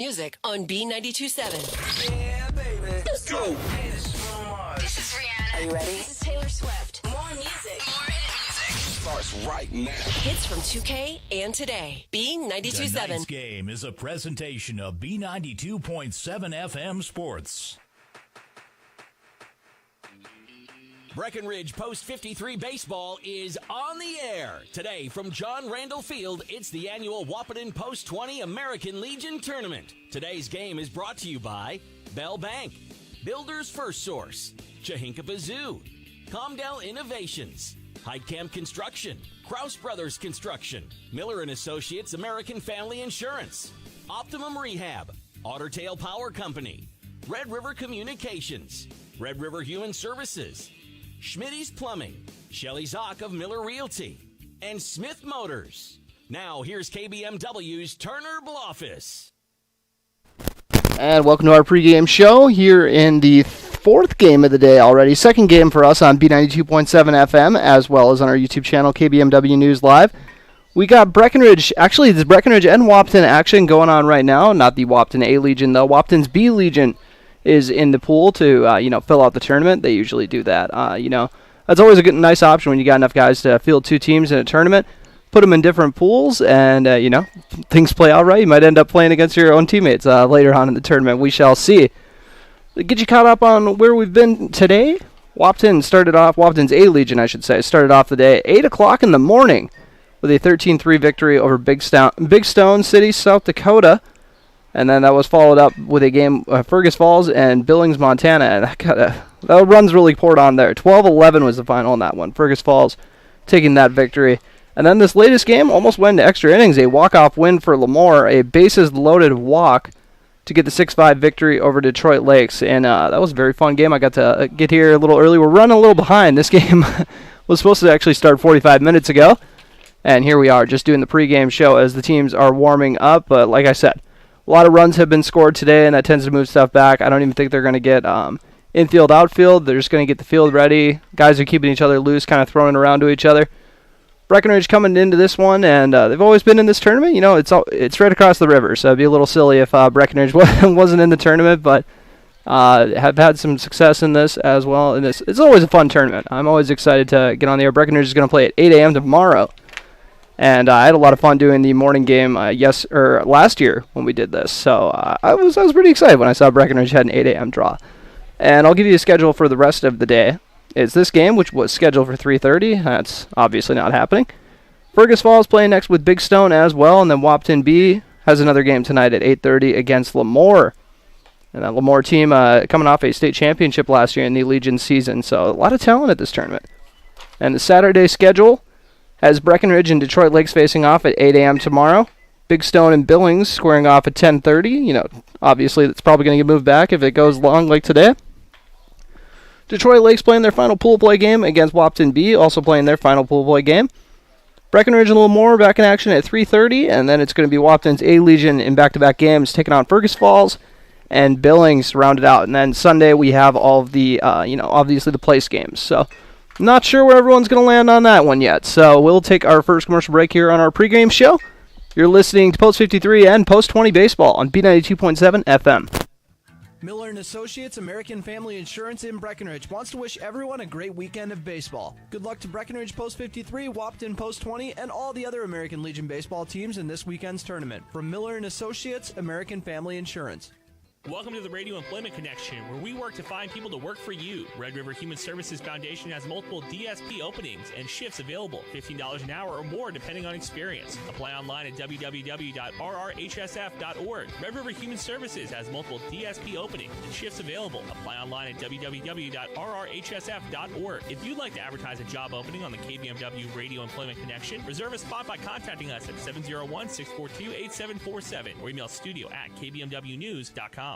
Music on B92.7. Yeah, baby. Let's go. Hey, this is Bruno Mars. This is Rihanna. Are you ready? This is Taylor Swift. More music. More hit music. Starts right now. Hits from 2K and today. B92.7. Tonight's game is a presentation of B92.7 FM Sports. Breckenridge Post 53 Baseball is on the air. Today from John Randall Field, it's the annual Wahpeton Post 20 American Legion Tournament. Today's game is brought to you by Bell Bank, Builder's First Source, Chahinkapa Zoo, Comdell Innovations, Heidkamp Construction, Kraus Brothers Construction, Miller & Associates American Family Insurance, Optimum Rehab, Ottertail Power Company, Red River Communications, Red River Human Services, Schmitty's Plumbing, Shelley Zock of Miller Realty, and Smith Motors. Now, here's KBMW's Turner Bloffice. And welcome to our pregame show here in the fourth game of the day already. Second game for us on B92.7 FM, as well as on our YouTube channel, KBMW News Live. We got Breckenridge, actually, there's Breckenridge and Wahpeton action going on right now. Not the Wahpeton A Legion, though. Wahpeton's B Legion is in the pool to, fill out the tournament. They usually do that. That's always a good, nice option when you got enough guys to field two teams in a tournament. Put them in different pools, and, things play out right. You might end up playing against your own teammates later on in the tournament. We shall see. Get you caught up on where we've been today. Wahpeton's A Legion, started off the day at 8 o'clock in the morning with a 13-3 victory over Big Stone City, South Dakota. And then that was followed up with a game, Fergus Falls and Billings, Montana. And that run's really poured on there. 12-11 was the final in that one. Fergus Falls taking that victory. And then this latest game almost went into extra innings. A walk-off win for Lemoore. A bases-loaded walk to get the 6-5 victory over Detroit Lakes. And that was a very fun game. I got to get here a little early. We're running a little behind. This game was supposed to actually start 45 minutes ago. And here we are just doing the pregame show as the teams are warming up. But like I said, a lot of runs have been scored today, and that tends to move stuff back. I don't even think they're going to get infield, outfield. They're just going to get the field ready. Guys are keeping each other loose, kind of throwing it around to each other. Breckenridge coming into this one, and they've always been in this tournament. It's right across the river, so it'd be a little silly if Breckenridge wasn't in the tournament, but have had some success in this as well. And it's always a fun tournament. I'm always excited to get on the air. Breckenridge is going to play at 8 a.m. tomorrow. And I had a lot of fun doing the morning game last year when we did this. So I was pretty excited when I saw Breckenridge had an 8 a.m. draw. And I'll give you a schedule for the rest of the day. It's this game, which was scheduled for 3:30. That's obviously not happening. Fergus Falls playing next with Big Stone as well. And then Wahpeton B has another game tonight at 8:30 against Lemoore. And that Lemoore team coming off a state championship last year in the Legion season. So a lot of talent at this tournament. And the Saturday schedule has Breckenridge and Detroit Lakes facing off at 8 a.m. tomorrow. Big Stone and Billings squaring off at 10:30. Obviously that's probably going to get moved back if it goes long like today. Detroit Lakes playing their final pool play game against Wahpeton B, also playing their final pool play game. Breckenridge and a little more back in action at 3:30, and then it's going to be Wahpeton's A Legion in back-to-back games taking on Fergus Falls and Billings rounded out. And then Sunday we have all of the, obviously the place games. So not sure where everyone's going to land on that one yet. So we'll take our first commercial break here on our pregame show. You're listening to Post 53 and Post 20 Baseball on B92.7 FM. Miller & Associates American Family Insurance in Breckenridge wants to wish everyone a great weekend of baseball. Good luck to Breckenridge Post 53, Wahpeton Post 20, and all the other American Legion baseball teams in this weekend's tournament. From Miller & Associates American Family Insurance. Welcome to the Radio Employment Connection, where we work to find people to work for you. Red River Human Services Foundation has multiple DSP openings and shifts available, $15 an hour or more depending on experience. Apply online at www.rrhsf.org. Red River Human Services has multiple DSP openings and shifts available. Apply online at www.rrhsf.org. If you'd like to advertise a job opening on the KBMW Radio Employment Connection, reserve a spot by contacting us at 701-642-8747 or email studio@kbmwnews.com.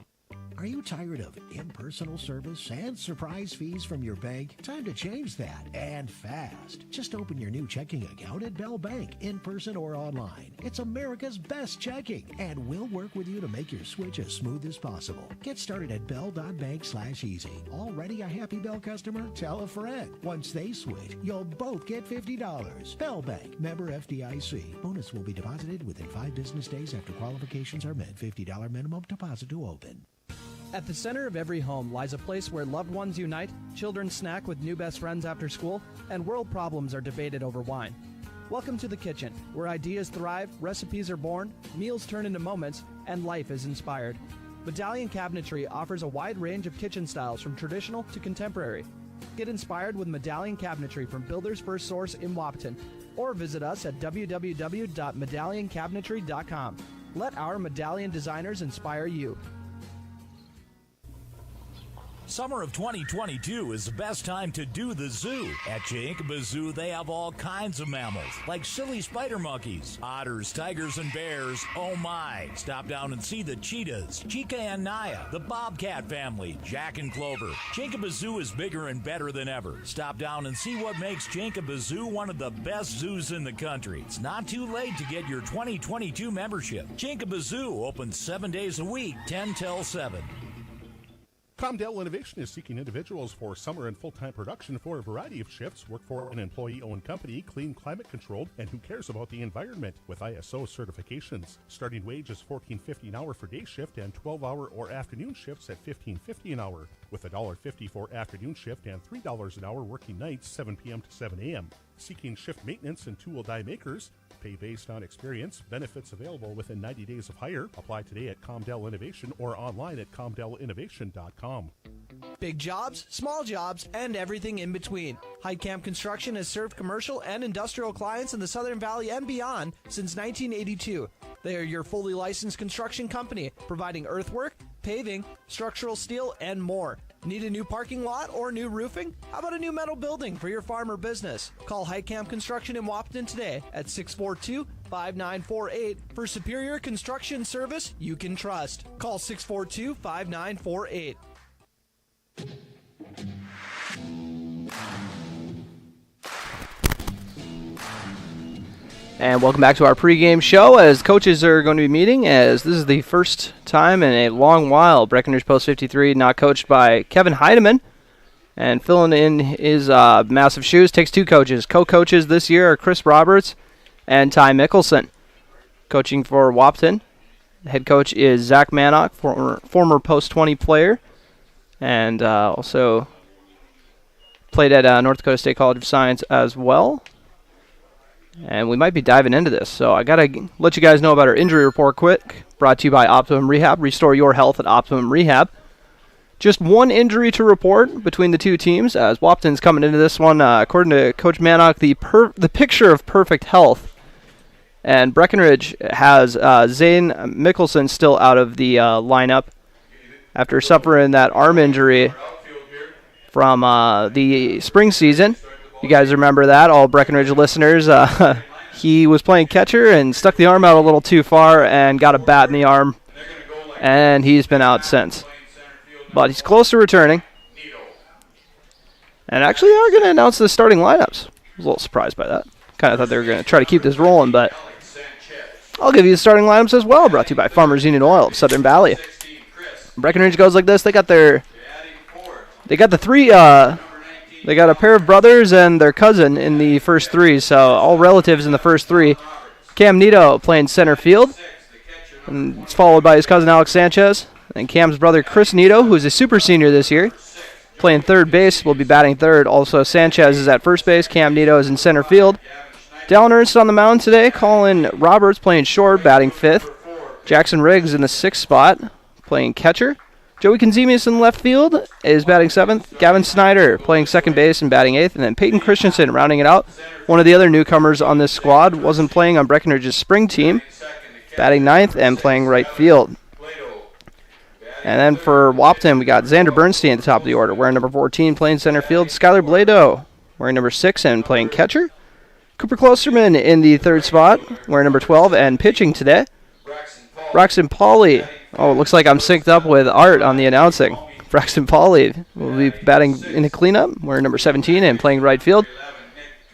Are you tired of impersonal service and surprise fees from your bank? Time to change that, and fast. Just open your new checking account at Bell Bank, in person or online. It's America's best checking, and we'll work with you to make your switch as smooth as possible. Get started at bell.bank/easy. Already a happy Bell customer? Tell a friend. Once they switch, you'll both get $50. Bell Bank, member FDIC. Bonus will be deposited within 5 business days after qualifications are met. $50 minimum deposit to open. At the center of every home lies a place where loved ones unite, children snack with new best friends after school, and world problems are debated over wine. Welcome to the kitchen, where ideas thrive, recipes are born, meals turn into moments, and life is inspired. Medallion Cabinetry offers a wide range of kitchen styles from traditional to contemporary. Get inspired with Medallion Cabinetry from Builder's First Source in Wahpeton, or visit us at www.medallioncabinetry.com. Let our medallion designers inspire you. Summer of 2022 is the best time to do the zoo. At Chinkaba Zoo, they have all kinds of mammals, like silly spider monkeys, otters, tigers, and bears. Oh my! Stop down and see the cheetahs, Chica and Naya, the bobcat family, Jack and Clover. Chinkaba Zoo is bigger and better than ever. Stop down and see what makes Chinkaba Zoo one of the best zoos in the country. It's not too late to get your 2022 membership. Chinkaba Zoo opens 7 days a week, 10 till 7. Comdell Innovation is seeking individuals for summer and full-time production for a variety of shifts. Work for an employee-owned company, clean, climate-controlled, and who cares about the environment with ISO certifications. Starting wage is $14.50 an hour for day shift and 12-hour or afternoon shifts at $15.50 an hour, with $1.50 for afternoon shift and $3 an hour working nights 7 p.m. to 7 a.m. Seeking shift maintenance and tool die makers. Pay based on experience. Benefits available within 90 days of hire. Apply today at Comdell Innovation or online at comdellinnovation.com. Big jobs, small jobs, and everything in between. Heitkamp Construction has served commercial and industrial clients in the Southern Valley and beyond since 1982. They are your fully licensed construction company, providing earthwork, paving, structural steel, and more. Need a new parking lot or new roofing? How about a new metal building for your farm or business? Call Heitkamp Construction in Wahpeton today at 642-5948 for superior construction service you can trust. Call 642-5948. And welcome back to our pregame show as coaches are going to be meeting, as this is the first time in a long while Breckenridge Post 53 not coached by Kevin Heidemann. And filling in his massive shoes takes two coaches. Co-coaches this year are Chris Roberts and Ty Mickelson. Coaching for Wahpeton, the head coach is Zach Mannock, former Post 20 player, and also played at North Dakota State College of Science as well. And we might be diving into this, so I got to let you guys know about our injury report quick, brought to you by Optimum Rehab. Restore your health at Optimum Rehab. Just one injury to report between the two teams, as Wahpeton's coming into this one, according to Coach Mannock, the picture of perfect health. And Breckenridge has Zane Mickelson still out of the lineup after suffering that arm injury from the spring season. You guys remember that, all Breckenridge listeners. He was playing catcher and stuck the arm out a little too far and got a bat in the arm, and he's been out since. But he's close to returning. And actually, they're going to announce the starting lineups. I was a little surprised by that. Kind of thought they were going to try to keep this rolling, but I'll give you the starting lineups as well, brought to you by Farmers Union Oil of Southern Valley. Breckenridge goes like this. They got the three... They got a pair of brothers and their cousin in the first three, so all relatives in the first three. Cam Nito playing center field, and it's followed by his cousin Alex Sanchez. And Cam's brother Chris Nito, who's a super senior this year, playing third base, will be batting third. Also, Sanchez is at first base. Cam Nito is in center field. Dallin Ernst on the mound today. Colin Roberts playing short, batting fifth. Jackson Riggs in the sixth spot, playing catcher. Joey Konzemius in left field is batting seventh. Gavin Snyder playing second base and batting eighth. And then Peyton Christensen rounding it out. One of the other newcomers on this squad, wasn't playing on Breckenridge's spring team, batting ninth and playing right field. And then for Wahpeton, we got Xander Bernstein at the top of the order, wearing number 14, playing center field. Skylar Blado wearing number 6 and playing catcher. Cooper Klosterman in the third spot, wearing number 12 and pitching today. Braxton Pauley Oh, it looks like I'm synced up with Art on the announcing. Braxton Pauly will be batting in a cleanup, wearing number 17 and playing right field.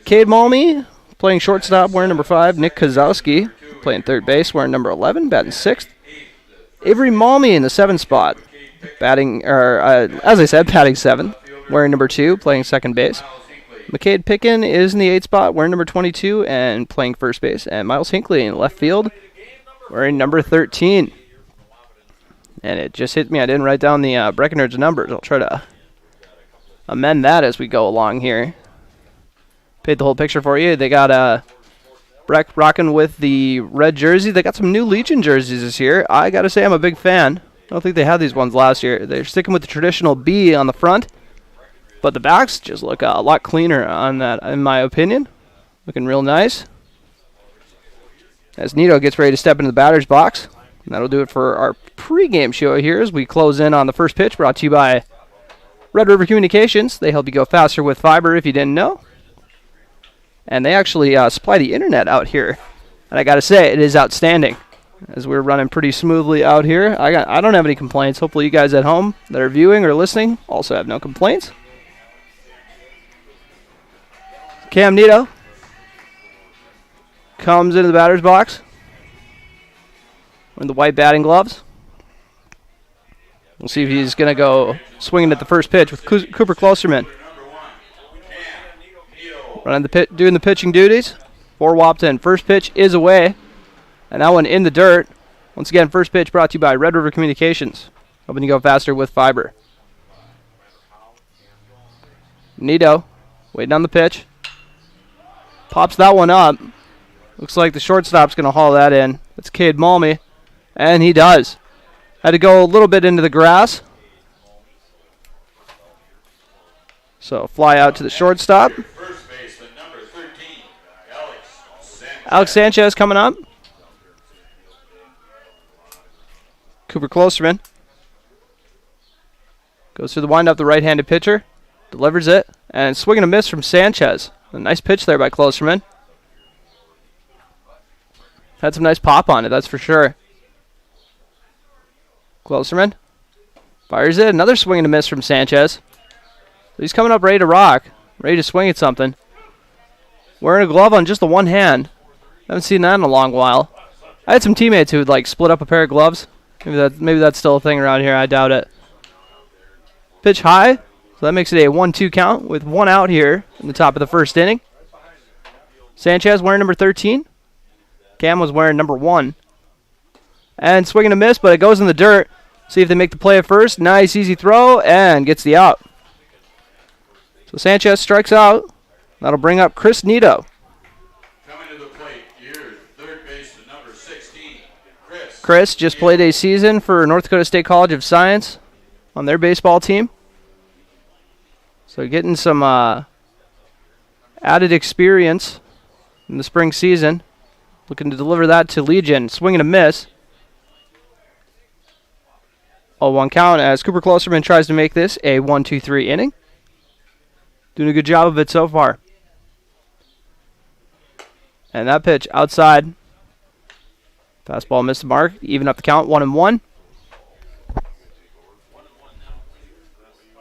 Cade Malmy playing shortstop, wearing number 5. Nick Kozowski playing third base, wearing number 11, batting 6th. Avery Malmy in the 7th spot, batting, as I said, batting 7th, wearing number 2, playing second base. McCade Pickin is in the 8th spot, wearing number 22 and playing first base. And Miles Hinckley in left field, wearing number 13. And it just hit me. I didn't write down the Breckenridge numbers. I'll try to amend that as we go along here. Paint the whole picture for you. They got Breck rocking with the red jersey. They got some new Legion jerseys this year. I got to say I'm a big fan. I don't think they had these ones last year. They're sticking with the traditional B on the front. But the backs just look a lot cleaner on that, in my opinion. Looking real nice. As Nito gets ready to step into the batter's box. And that'll do it for our pregame show here as we close in on the first pitch, brought to you by Red River Communications. They help you go faster with fiber if you didn't know. And they actually supply the internet out here. And I got to say, it is outstanding. As we're running pretty smoothly out here. I don't have any complaints. Hopefully you guys at home that are viewing or listening also have no complaints. Cam Nito comes into the batter's box in the white batting gloves. We'll see if he's going to go swinging at the first pitch with Cooper Klosterman. Running the doing the pitching duties for Wahpeton. First pitch is away, and that one in the dirt. Once again, first pitch brought to you by Red River Communications. Hoping to go faster with fiber. Nito waiting on the pitch. Pops that one up. Looks like the shortstop's going to haul that in. It's Cade Malmy. And he does. Had to go a little bit into the grass. So fly out to the shortstop. Alex Sanchez coming up. Cooper Klosterman. Goes through the windup, the right-handed pitcher. Delivers it. And swing and a miss from Sanchez. A nice pitch there by Klosterman. Had some nice pop on it, that's for sure. Klosterman fires it. Another swing and a miss from Sanchez. So he's coming up ready to rock. Ready to swing at something. Wearing a glove on just the one hand. Haven't seen that in a long while. I had some teammates who would like split up a pair of gloves. Maybe that's still a thing around here. I doubt it. Pitch high. So that makes it a 1-2 count with one out here in the top of the first inning. Sanchez wearing number 13. Cam was wearing number 1. And swinging a miss, but it goes in the dirt. See if they make the play at first. Nice, easy throw, and gets the out. So Sanchez strikes out. That'll bring up Chris Nito. Coming to the plate, here's third baseman number 16, Chris just played a season for North Dakota State College of Science on their baseball team. So getting some added experience in the spring season. Looking to deliver that to Legion. Swing and a miss. 0-1 count as Cooper Klosterman tries to make this a 1-2-3 inning. Doing a good job of it so far. And that pitch outside. Fastball missed the mark. Even up the count, 1-1.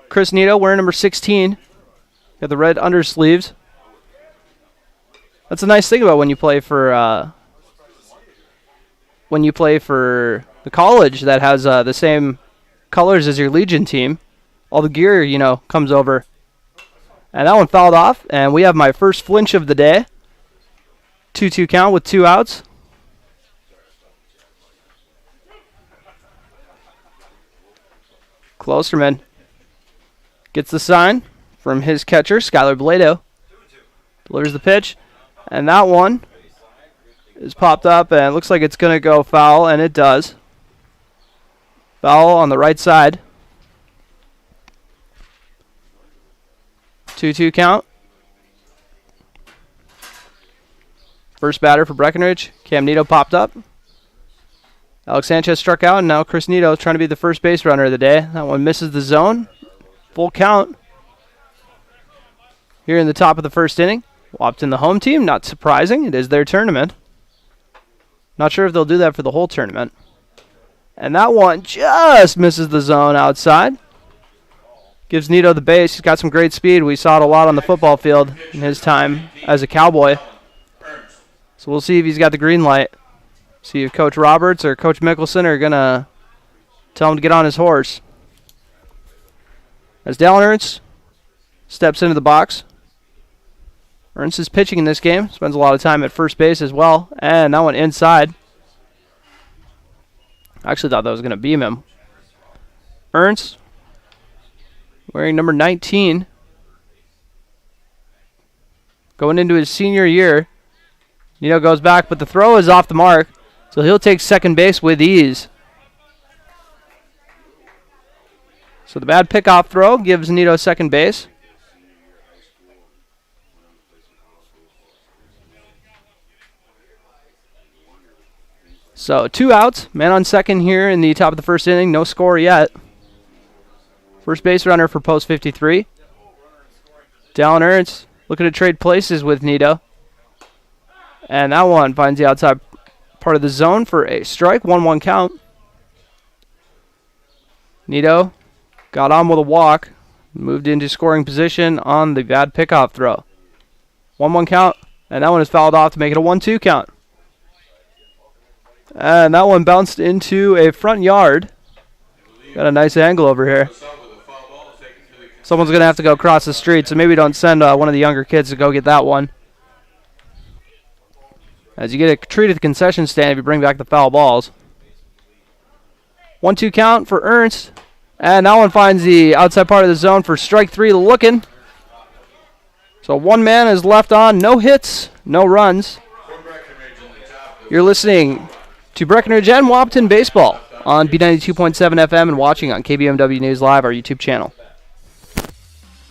Chris Nito wearing number 16. Got the red undersleeves. That's a nice thing about when you play for the college that has the same colors as your Legion team. All the gear, comes over. And that one fouled off, and we have my first flinch of the day. 2-2 count with 2 outs. Klosterman gets the sign from his catcher, Skylar Blado. Delivers the pitch, and that one is popped up, and it looks like it's going to go foul, and it does. Foul on the right side. 2-2 count. First batter for Breckenridge. Cam Nito popped up. Alex Sanchez struck out, and now Chris Nito trying to be the first base runner of the day. That one misses the zone. Full count. Here in the top of the first inning. Wahpeton, the home team, not surprising. It is their tournament. Not sure if they'll do that for the whole tournament. And that one just misses the zone outside. Gives Nito the base. He's got some great speed. We saw it a lot on the football field in his time as a Cowboy. So we'll see if he's got the green light. See if Coach Roberts or Coach Mickelson are going to tell him to get on his horse. As Dallin Ernst steps into the box. Ernst is pitching in this game. Spends a lot of time at first base as well. And that one inside. I actually thought that was going to beam him. Ernst, wearing number 19. Going into his senior year. Nito goes back, but the throw is off the mark. So he'll take second base with ease. So the bad pickoff throw gives Nito second base. So 2 outs, man on second here in the top of the first inning. No score yet. First base runner for Post 53. Dallin Ernst looking to trade places with Nito. And that one finds the outside part of the zone for a strike. 1-1 count. Nito got on with a walk. Moved into scoring position on the bad pickoff throw. 1-1 count. And that one is fouled off to make it a 1-2 count. And that one bounced into a front yard. Got a nice angle over here. Someone's going to have to go across the street, so maybe don't send one of the younger kids to go get that one. As you get a treat at the concession stand if you bring back the foul balls. 1-2 count for Ernst. And that one finds the outside part of the zone for strike 3 looking. So one man is left on. No hits, no runs. You're listening to Breckenridge and Wahpeton Baseball on B92.7 FM and watching on KBMW News Live, our YouTube channel.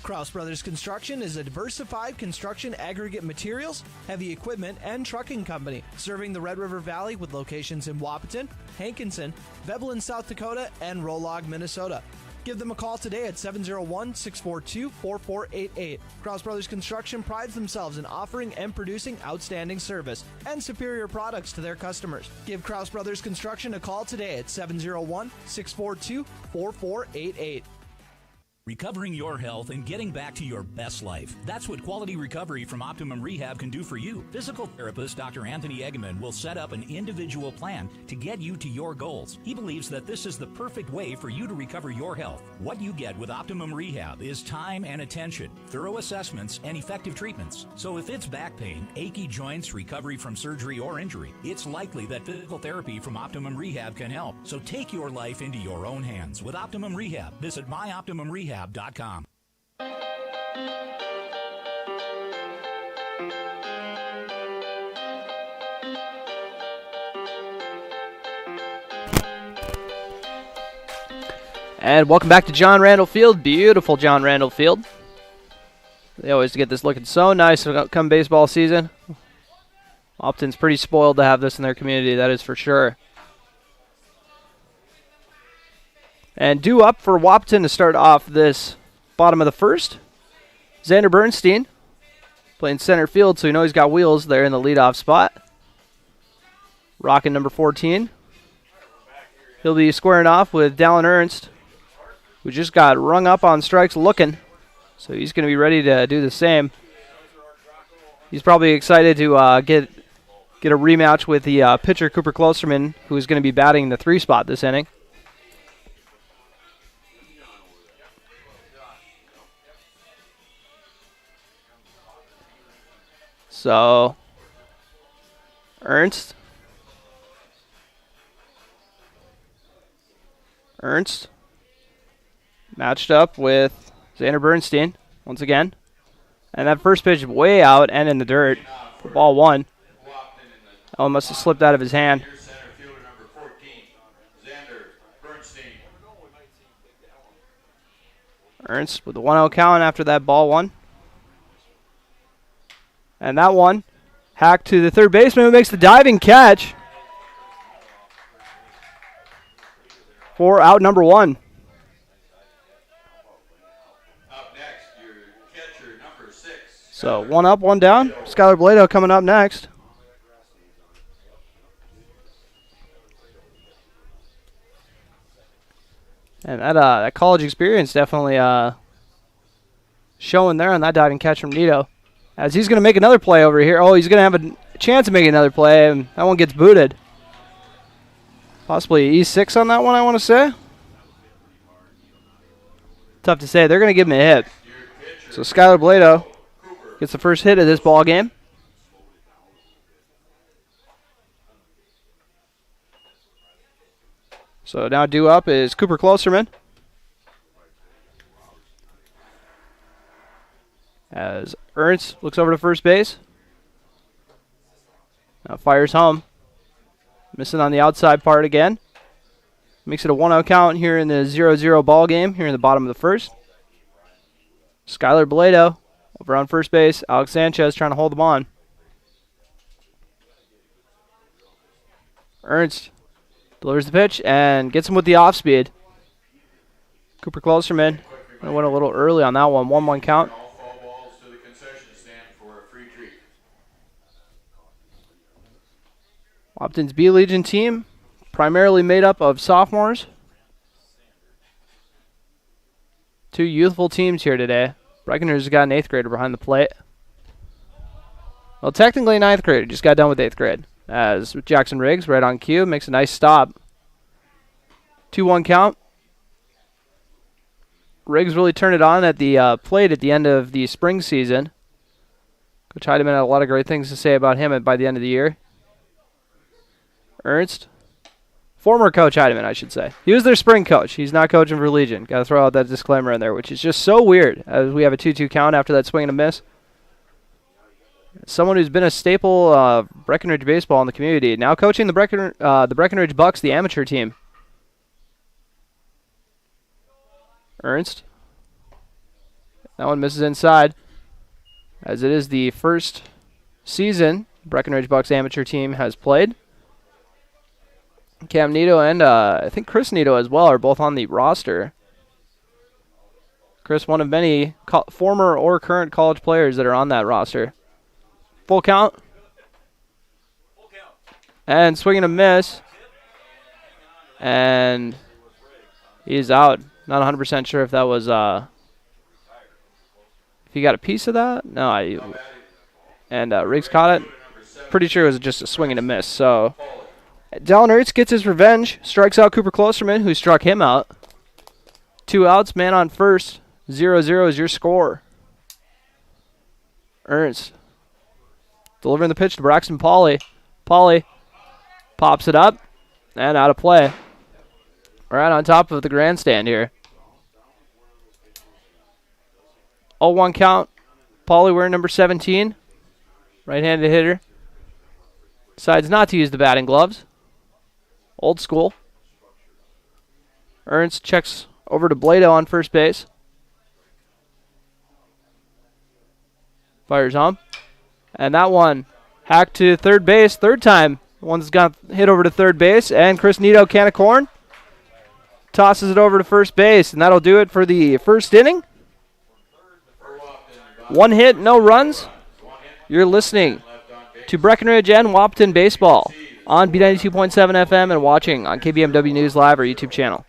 Kraus Brothers Construction is a diversified construction aggregate materials, heavy equipment, and trucking company serving the Red River Valley with locations in Wahpeton, Hankinson, Veblen, South Dakota, and Rolog, Minnesota. Give them a call today at 701-642-4488. Kraus Brothers Construction prides themselves in offering and producing outstanding service and superior products to their customers. Give Kraus Brothers Construction a call today at 701-642-4488. Recovering your health and getting back to your best life. That's what Quality Recovery from Optimum Rehab can do for you. Physical therapist Dr. Anthony Eggeman will set up an individual plan to get you to your goals. He believes that this is the perfect way for you to recover your health. What you get with Optimum Rehab is time and attention, thorough assessments, and effective treatments. So if it's back pain, achy joints, recovery from surgery or injury, it's likely that physical therapy from Optimum Rehab can help. So take your life into your own hands with Optimum Rehab. Visit myoptimumrehab.com. And welcome back to John Randall Field. Beautiful John Randall Field. They always get this looking so nice come baseball season. Wahpeton's pretty spoiled to have this in their community, that is for sure. And due up for Wahpeton to start off this bottom of the first. Xander Bernstein playing center field, so you know he's got wheels there in the leadoff spot. Rocking number 14. He'll be squaring off with Dallin Ernst, who just got rung up on strikes looking. So he's going to be ready to do the same. He's probably excited to get a rematch with the pitcher Cooper Klosterman, who is going to be batting the 3 spot this inning. So, Ernst matched up with Xander Bernstein once again. And that first pitch way out and in the dirt for ball 1. That one must have slipped out of his hand. Ernst with the 1-0 count after that ball 1. And that one hacked to the third baseman who makes the diving catch for out number 1. So 1 up, 1 down. Skylar Blado coming up next. And that college experience definitely showing there on that diving catch from Nito. As he's going to make another play over here. Oh, he's going to have a chance of making another play, and that one gets booted. Possibly E6 on that one, I want to say. Tough to say. They're going to give him a hit. So Skylar Blado gets the first hit of this ball game. So now due up is Cooper Klosterman. As Ernst looks over to first base. Now fires home. Missing on the outside part again. Makes it a 1-0 count here in the 0-0 ball game here in the bottom of the first. Skylar Blado over on first base. Alex Sanchez trying to hold them on. Ernst delivers the pitch and gets him with the off speed. Cooper Klosterman went a little early on that one. 1-1 count. Wahpeton's B Legion team, primarily made up of sophomores. Two youthful teams here today. Breckenridge has got an 8th grader behind the plate. Well, technically a 9th grader, just got done with 8th grade. As Jackson Riggs, right on cue, makes a nice stop. 2-1 count. Riggs really turned it on at the plate at the end of the spring season. Coach Heidemann had a lot of great things to say about him by the end of the year. Ernst, former Coach Heidemann, I should say. He was their spring coach. He's not coaching for Legion. Got to throw out that disclaimer in there, which is just so weird, as we have a 2-2 count after that swing and a miss. Someone who's been a staple of Breckenridge baseball in the community, now coaching the Breckenridge Bucks, the amateur team. Ernst. That one misses inside, as it is the first season Breckenridge Bucks amateur team has played. Cam Nito and I think Chris Nito as well are both on the roster. Chris, one of many former or current college players that are on that roster. Full count. And swinging a miss. And he's out. Not 100% sure if that was if he got a piece of that. No, and Riggs caught it. Pretty sure it was just a swing and a miss. So Dallin Ertz gets his revenge, strikes out Cooper Klosterman, who struck him out. 2 outs, man on first. 0-0 is your score. Ernst delivering the pitch to Braxton Pauley. Pauley pops it up and out of play. Right on top of the grandstand here. 0-1 count. Pauley wearing number 17. Right-handed hitter. Decides not to use the batting gloves. Old school. Ernst checks over to Blado on first base. Fires home. And that one hacked to third base. Third time. One's got hit over to third base. And Chris Nito, can of corn, tosses it over to first base. And that'll do it for the first inning. 1 hit, no runs. You're listening to Breckenridge and Wahpeton Baseball on B92.7 FM and watching on KBMW News Live, our YouTube channel.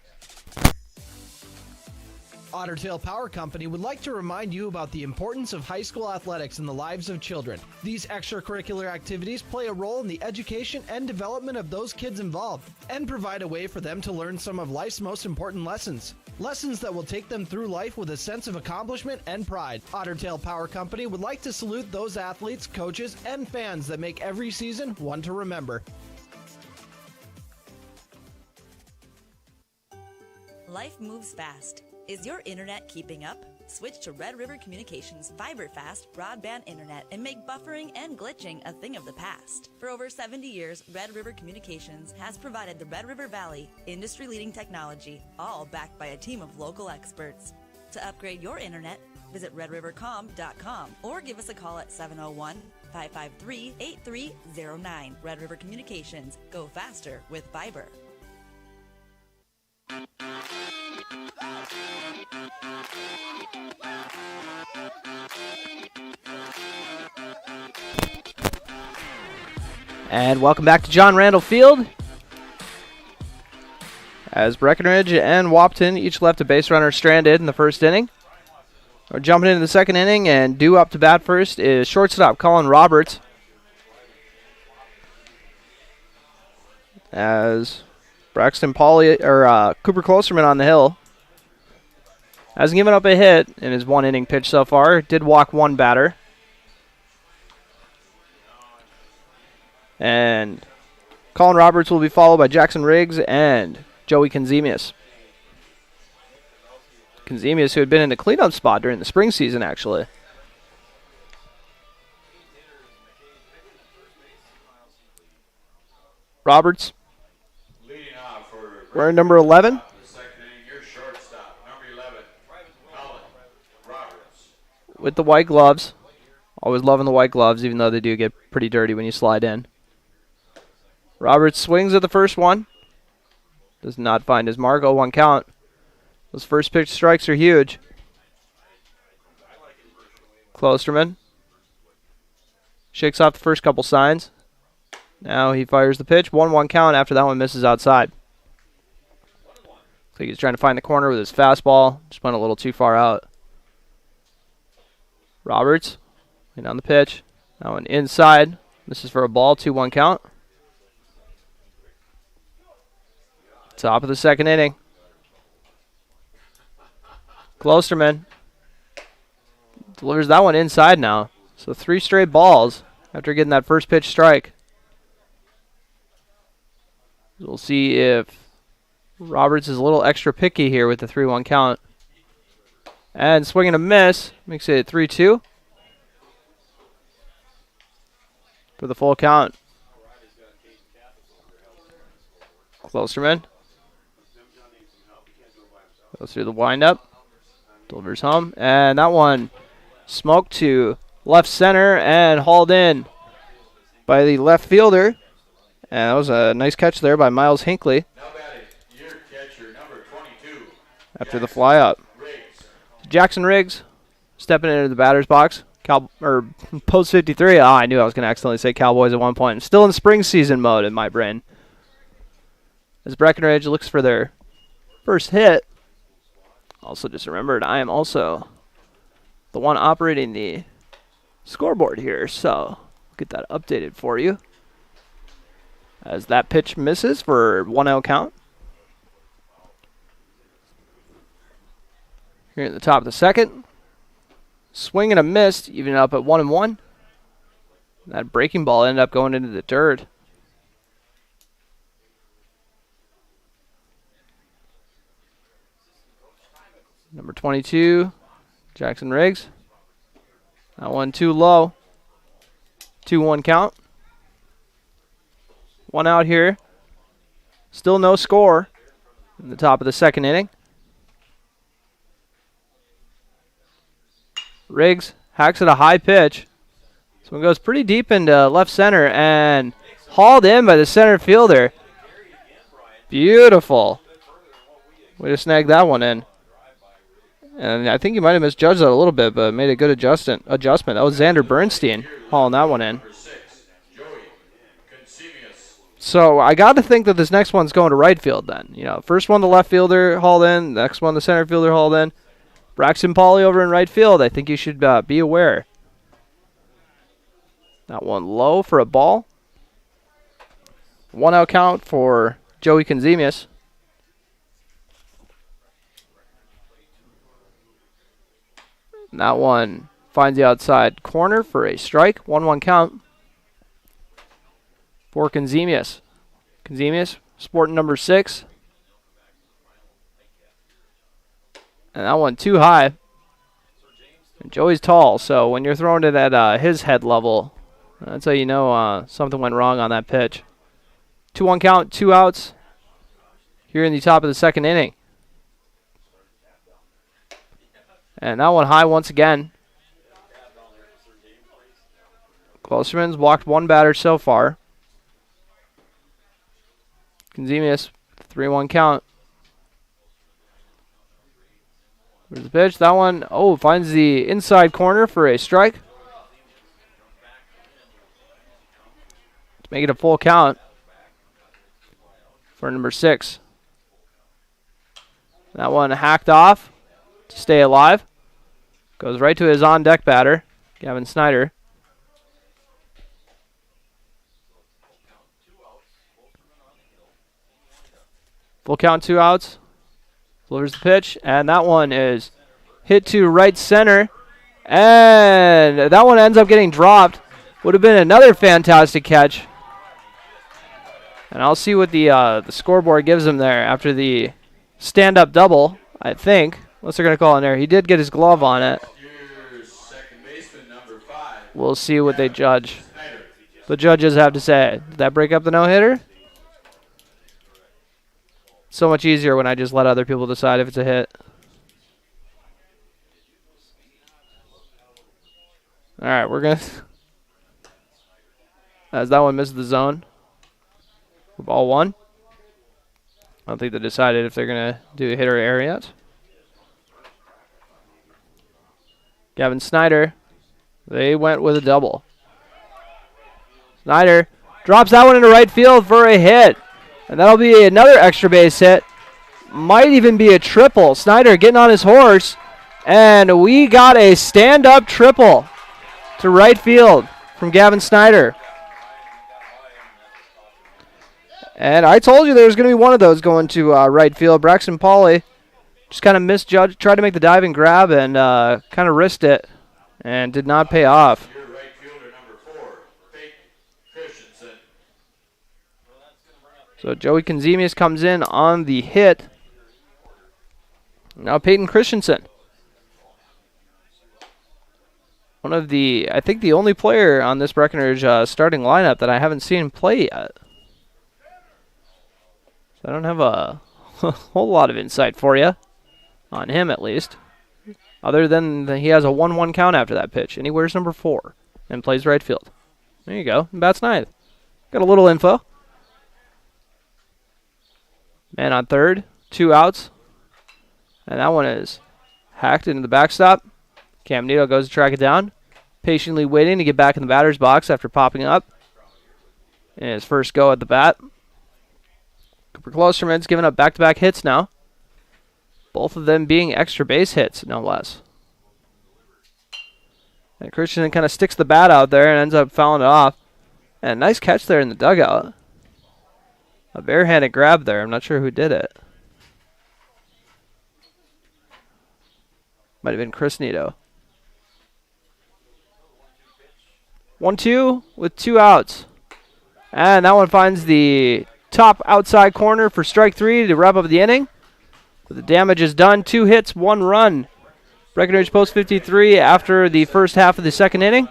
Otter Tail Power Company would like to remind you about the importance of high school athletics in the lives of children. These extracurricular activities play a role in the education and development of those kids involved and provide a way for them to learn some of life's most important lessons. Lessons that will take them through life with a sense of accomplishment and pride. Otter Tail Power Company would like to salute those athletes, coaches, and fans that make every season one to remember. Life moves fast. Is your internet keeping up? Switch to Red River Communications fiber-fast broadband internet and make buffering and glitching a thing of the past. For over 70 years, Red River Communications has provided the Red River Valley industry-leading technology, all backed by a team of local experts. To upgrade your internet, visit redrivercom.com or give us a call at 701-553-8309. Red River Communications. Go faster with fiber. And welcome back to John Randall Field. as Breckenridge and Wahpeton each left a base runner stranded in the first inning. We're jumping into the second inning, and due up to bat first is shortstop Colin Roberts. As Cooper Klosterman on the hill hasn't given up a hit in his one inning pitch so far. Did walk one batter. And Colin Roberts will be followed by Jackson Riggs and Joey Kenzemius. Kenzemius, who had been in a cleanup spot during the spring season, actually. Roberts. Wearing number 11. With the white gloves. Always loving the white gloves, even though they do get pretty dirty when you slide in. Roberts swings at the first one. Does not find his mark. 0-1 count. Those first pitch strikes are huge. Klosterman shakes off the first couple signs. Now he fires the pitch. 1-1 count after that one misses outside. Looks like he's trying to find the corner with his fastball. Just went a little too far out. Roberts, laying on the pitch. That one inside. This is for a ball. 2-1 count. Top of the second inning. Klosterman delivers that one inside now. So 3 straight balls after getting that first pitch strike. We'll see if Roberts is a little extra picky here with the 3-1 count. And swing and a miss. Makes it 3-2. For the full count. Klosterman goes through the windup. Delivers home. And that one smoked to left center and hauled in by the left fielder. And that was a nice catch there by Miles Hinckley. After the fly up. Jackson Riggs stepping into the batter's box. Post 53. Oh, I knew I was going to accidentally say Cowboys at one point. I'm still in spring season mode in my brain. As Breckenridge looks for their first hit. Also just remembered I am also the one operating the scoreboard here. So I'll get that updated for you. As that pitch misses for 1-0 count. Here at the top of the second. Swing and a miss, even up at 1-1. That breaking ball ended up going into the dirt. Number 22, Jackson Riggs. That one too low. 2-1 count. One out here. Still no score in the top of the second inning. Riggs hacks at a high pitch. This one goes pretty deep into left center and hauled in by the center fielder. Beautiful. Way to snag that one in. And I think he might have misjudged that a little bit, but made a good adjustment. That was Xander Bernstein hauling that one in. So I got to think that this next one's going to right field then. You know, first one the left fielder hauled in, next one the center fielder hauled in. Braxton Pauly over in right field. I think you should be aware. That one low for a ball. 1-0 count for Joey Kenzemius. And that one finds the outside corner for a strike. 1-1 count for Kenzemius. Kenzemius sporting number 6. And that one too high. And Joey's tall, so when you're throwing it at his head level, that's how you know something went wrong on that pitch. 2-1 count, 2 outs here in the top of the second inning. And that one high once again. Klosterman's blocked one batter so far. Kenzemius, 3-1 count. There's the pitch. That one, finds the inside corner for a strike. Let's make it a full count for number 6. That one hacked off to stay alive. Goes right to his on-deck batter, Gavin Snyder. Full count, 2 outs. Delivers the pitch, and that one is hit to right center. And that one ends up getting dropped. Would have been another fantastic catch. And I'll see what the scoreboard gives him there after the stand-up double, I think. Unless they're going to call in there. He did get his glove on it. We'll see what they judge. The judges have to say. Did that break up the no-hitter? So much easier when I just let other people decide if it's a hit. All right, we're going to... As that one misses the zone. Ball 1. I don't think they decided if they're going to do a hit or error yet. Gavin Snyder. They went with a double. Snyder drops that one into right field for a hit. And that'll be another extra base hit. Might even be a triple. Snyder getting on his horse. And we got a stand-up triple to right field from Gavin Snyder. And I told you there was going to be one of those going to right field. Braxton Pauley just kind of misjudged, tried to make the dive and grab, and kind of risked it, and did not pay off. Right fielder number 4, Christensen. So Joey Konzemius comes in on the hit. Now Peyton Christensen. One of the, I think the only player on this Breckenridge starting lineup that I haven't seen play yet. So I don't have a whole lot of insight for you, on him at least. Other than he has a 1-1 count after that pitch. And he wears number 4 and plays right field. There you go. And bats 9th. Got a little info. Man on third. 2 outs. And that one is hacked into the backstop. Cam Neto goes to track it down. Patiently waiting to get back in the batter's box after popping up. In his first go at the bat. Cooper Klosterman's giving up back-to-back hits now. Both of them being extra base hits, no less. And Christensen kind of sticks the bat out there and ends up fouling it off. And nice catch there in the dugout. A barehanded grab there. I'm not sure who did it. Might have been Chris Neto. 1-2 with 2 outs. And that one finds the top outside corner for strike 3 to wrap up the inning. But the damage is done. 2 hits, 1 run. Breckenridge Post 53 after the first half of the second inning.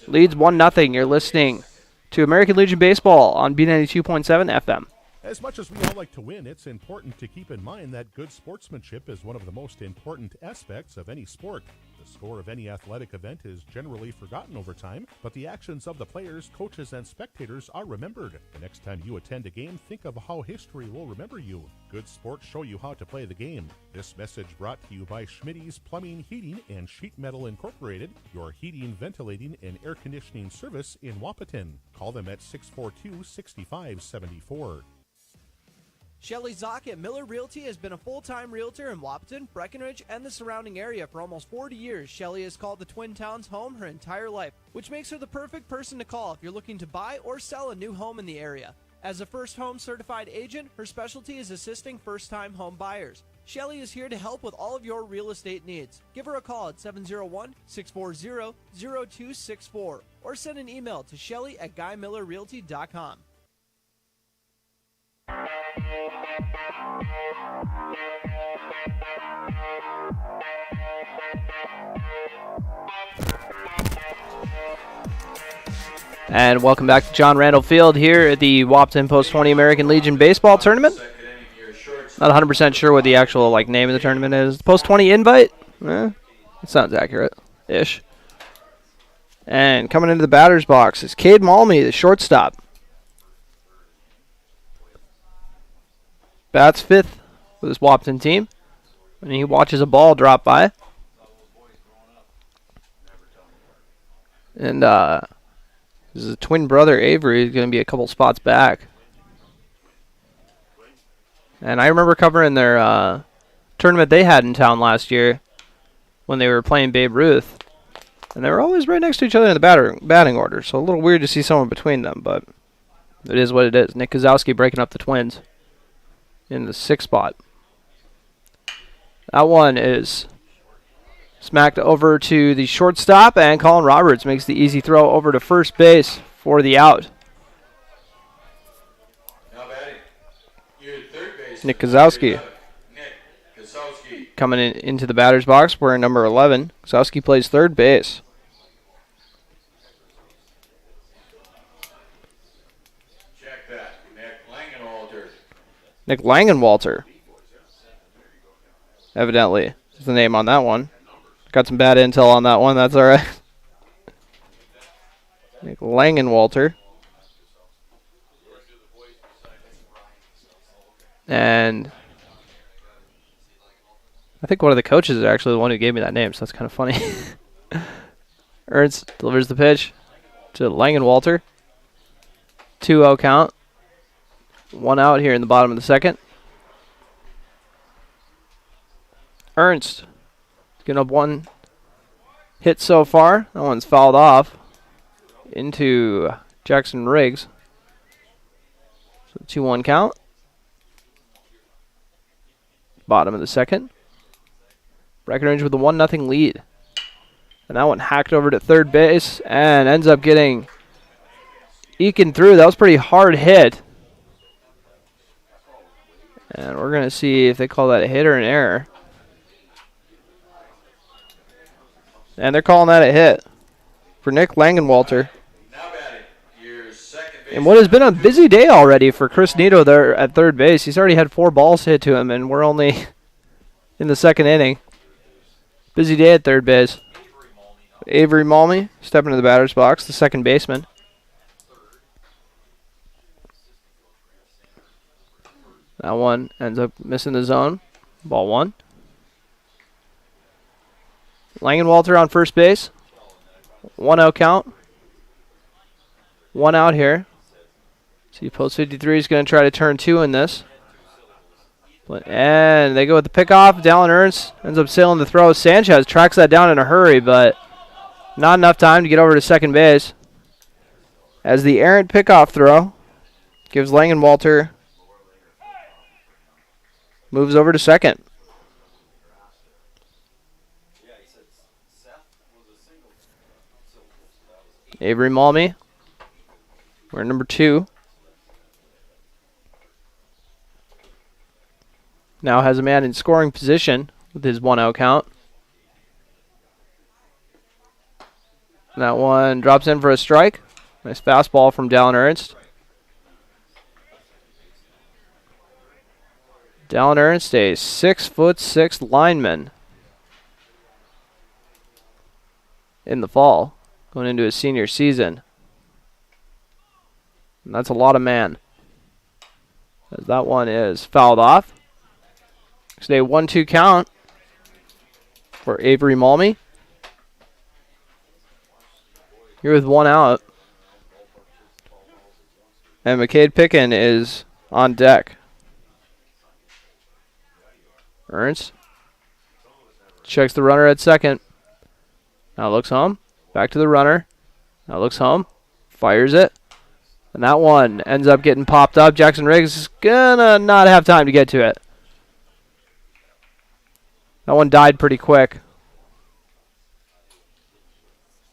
Leads 1-0. You're listening to American Legion Baseball on B92.7 FM. As much as we all like to win, it's important to keep in mind that good sportsmanship is one of the most important aspects of any sport. The score of any athletic event is generally forgotten over time, but the actions of the players, coaches, and spectators are remembered. The next time you attend a game, think of how history will remember you. Good sports show you how to play the game. This message brought to you by Schmitty's Plumbing, Heating, and Sheet Metal Incorporated, your heating, ventilating, and air conditioning service in Wahpeton. Call them at 642-6574. Shelly Zock at Miller Realty has been a full-time realtor in Wahpeton, Breckenridge, and the surrounding area for almost 40 years. Shelly has called the Twin Towns home her entire life, which makes her the perfect person to call if you're looking to buy or sell a new home in the area. As a first home certified agent, her specialty is assisting first-time home buyers. Shelly is here to help with all of your real estate needs. Give her a call at 701-640-0264 or send an email to shelly@guymillerrealty.com. And welcome back to John Randall Field here at the Wahpeton Post 20 American Legion Baseball Tournament. Not 100% sure what the actual name of the tournament is. Post 20 invite? It sounds accurate-ish. And coming into the batter's box is Cade Malmy, the shortstop. Bats 5th with his Wahpeton team. And he watches a ball drop by. And his twin brother Avery is going to be a couple spots back. And I remember covering their tournament they had in town last year when they were playing Babe Ruth. And they were always right next to each other in the batting order, so a little weird to see someone between them, but it is what it is. Nick Kozowski breaking up the Twins in the 6th spot. That one is smacked over to the shortstop, and Colin Roberts makes the easy throw over to first base for the out. Now batting, your third base. Nick Kozowski Nick Kozowski. coming into the batter's box wearing number 11. Kozowski plays third base. Check that. Nick Langenwalter. Nick Langenwalter, evidently, is the name on that one. Got some bad intel on that one. That's all right. Nick Langenwalter. And I think one of the coaches is actually the one who gave me that name, so that's kind of funny. Ernst delivers the pitch to Langenwalter. 2-0 count. 1 out here in the bottom of the 2nd. Ernst getting up 1 hit so far. That one's fouled off into Jackson Riggs. So 2-1 count. Bottom of the 2nd. Breckenridge with a 1-0 lead. And that one hacked over to third base and ends up getting eking through. That was a pretty hard hit. And we're going to see if they call that a hit or an error. And they're calling that a hit for Nick Langenwalter. Now batting, your second base. And what has been a busy day already for Chris Nito there at third base. He's already had 4 balls hit to him, and we're only in the 2nd inning. Busy day at third base. Avery Malmy stepping into the batter's box, the 2nd baseman. That one ends up missing the zone. Ball 1. Langenwalter on first base. 1-0 count. 1 out here. See, Post 53 is going to try to turn 2 in this. And they go with the pickoff. Dallin Ernst ends up sailing the throw. Sanchez tracks that down in a hurry, but not enough time to get over to second base. As the errant pickoff throw gives Langenwalter moves over to second. Avery Malmy, we're number 2. Now has a man in scoring position with his 1-0 count. That one drops in for a strike. Nice fastball from Dallin Ernst. Dallin Ernst, a 6'6" lineman in the fall, going into his senior season. And that's a lot of man. As that one is fouled off. Next day, 1-2 count for Avery Malmy. Here with 1 out. And McCade Pickin is on deck. Ernst checks the runner at second. Now looks home. Back to the runner. Now looks home. Fires it. And that one ends up getting popped up. Jackson Riggs is gonna not have time to get to it. That one died pretty quick.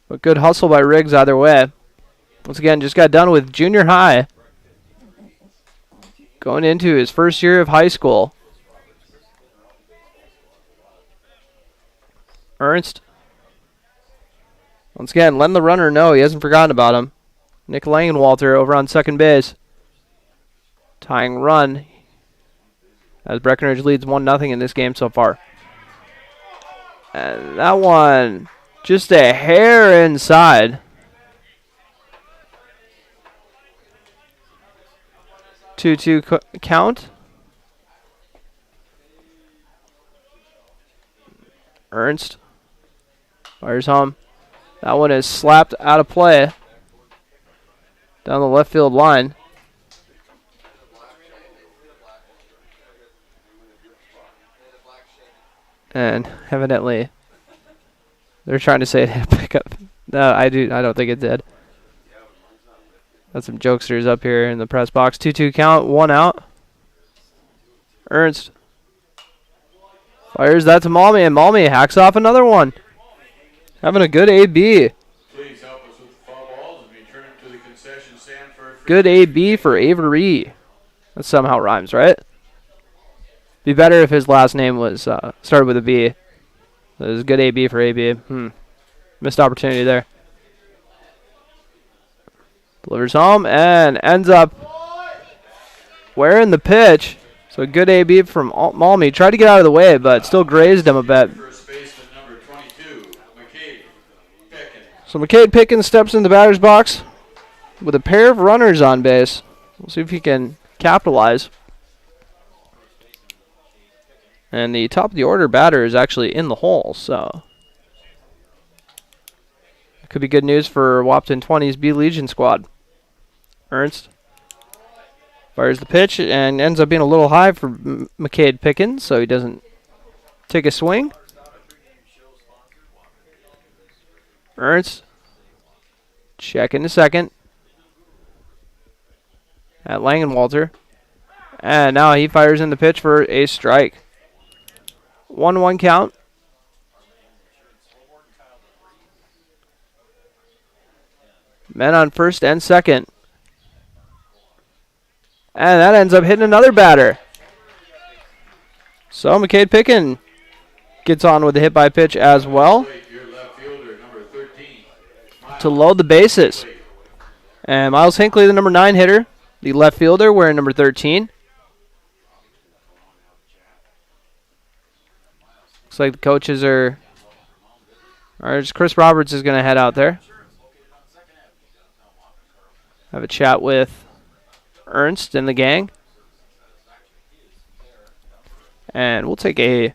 But good hustle by Riggs either way. Once again, just got done with junior high. Going into his first year of high school. Ernst. Once again, letting the runner know he hasn't forgotten about him. Nick Langenwalter over on second base. Tying run as Breckenridge leads 1-0 in this game so far. And that one just a hair inside. 2-2 count. Ernst fires home. That one is slapped out of play down the left field line. And evidently, they're trying to say it had pickup. No, I don't think it did. Got some jokesters up here in the press box. 2-2 count, 1 out. Ernst fires that to Malmy, and Malmy hacks off another one. Having a good AB. Please help us with the foul balls and return it to the concession stand for a free Good AB for Avery. That somehow rhymes, right? Be better if his last name was started with a B. It was good AB for AB. Missed opportunity there. Delivers home and ends up wearing the pitch. So good AB from Malmy. Tried to get out of the way, but still grazed him a bit. first baseman number 22, McCade Pickens. So McCade Pickens steps in the batter's box with a pair of runners on base. We'll see if he can capitalize. And the top of the order batter is actually in the hole, so it could be good news for Wahpeton 20's B Legion squad. Ernst fires the pitch and ends up being a little high for McCade Pickens, so he doesn't take a swing. Ernst checking to second at Langenwalter. And now he fires in the pitch for a strike. 1-1 count. Men on first and second. And that ends up hitting another batter. So McCade Pickens gets on with the hit by pitch as well to load the bases. And Miles Hinckley, the number 9 hitter, the left fielder, wearing number 13. Looks like the coaches are Chris Roberts is going to head out there. Have a chat with Ernst and the gang. And we'll take a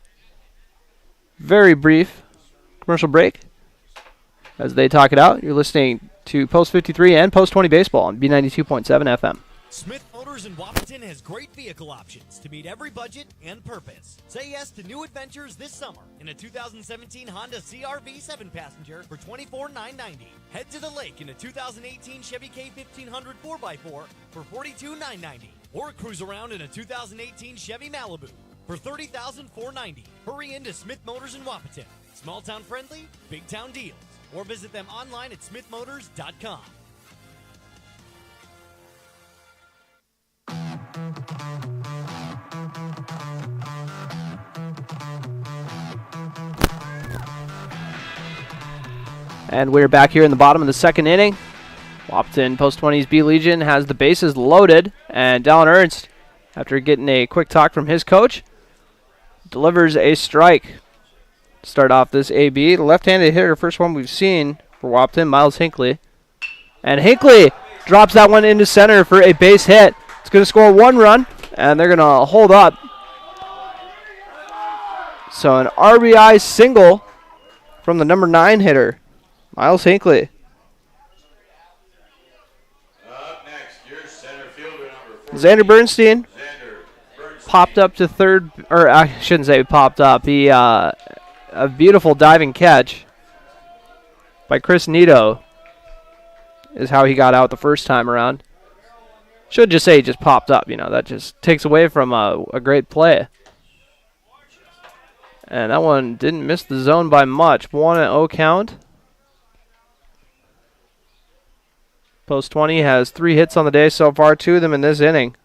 very brief commercial break as they talk it out. You're listening to Post 53 and Post 20 Baseball on B92.7 FM. Smith Motors in Wahpeton has great vehicle options to meet every budget and purpose. Say yes to new adventures this summer in a 2017 Honda CR-V 7-passenger for $24,990. Head to the lake in a 2018 Chevy K1500 4x4 for $42,990. Or cruise around in a 2018 Chevy Malibu for $30,490. Hurry into Smith Motors in Wahpeton. Small town friendly, big town deals. Or visit them online at smithmotors.com. And we're back here in the bottom of the second inning. Wahpeton Post 20's B Legion has the bases loaded, and Dallin Ernst, after getting a quick talk from his coach, delivers a strike. Start off this AB. The left-handed hitter, first one we've seen for Wahpeton, Miles Hinckley. And Hinckley drops that one into center for a base hit. It's going to score 1 run, and they're going to hold up. So an RBI single from the number 9 hitter, Miles Hinckley. Up next, your center fielder number 14. Xander Bernstein popped up to third, or I shouldn't say popped up. He a beautiful diving catch by Chris Nito is how he got out the first time around. Should just say he just popped up, you know, that just takes away from a great play. And that one didn't miss the zone by much. 1-0 count. Post 20 has 3 hits on the day so far, 2 of them in this inning.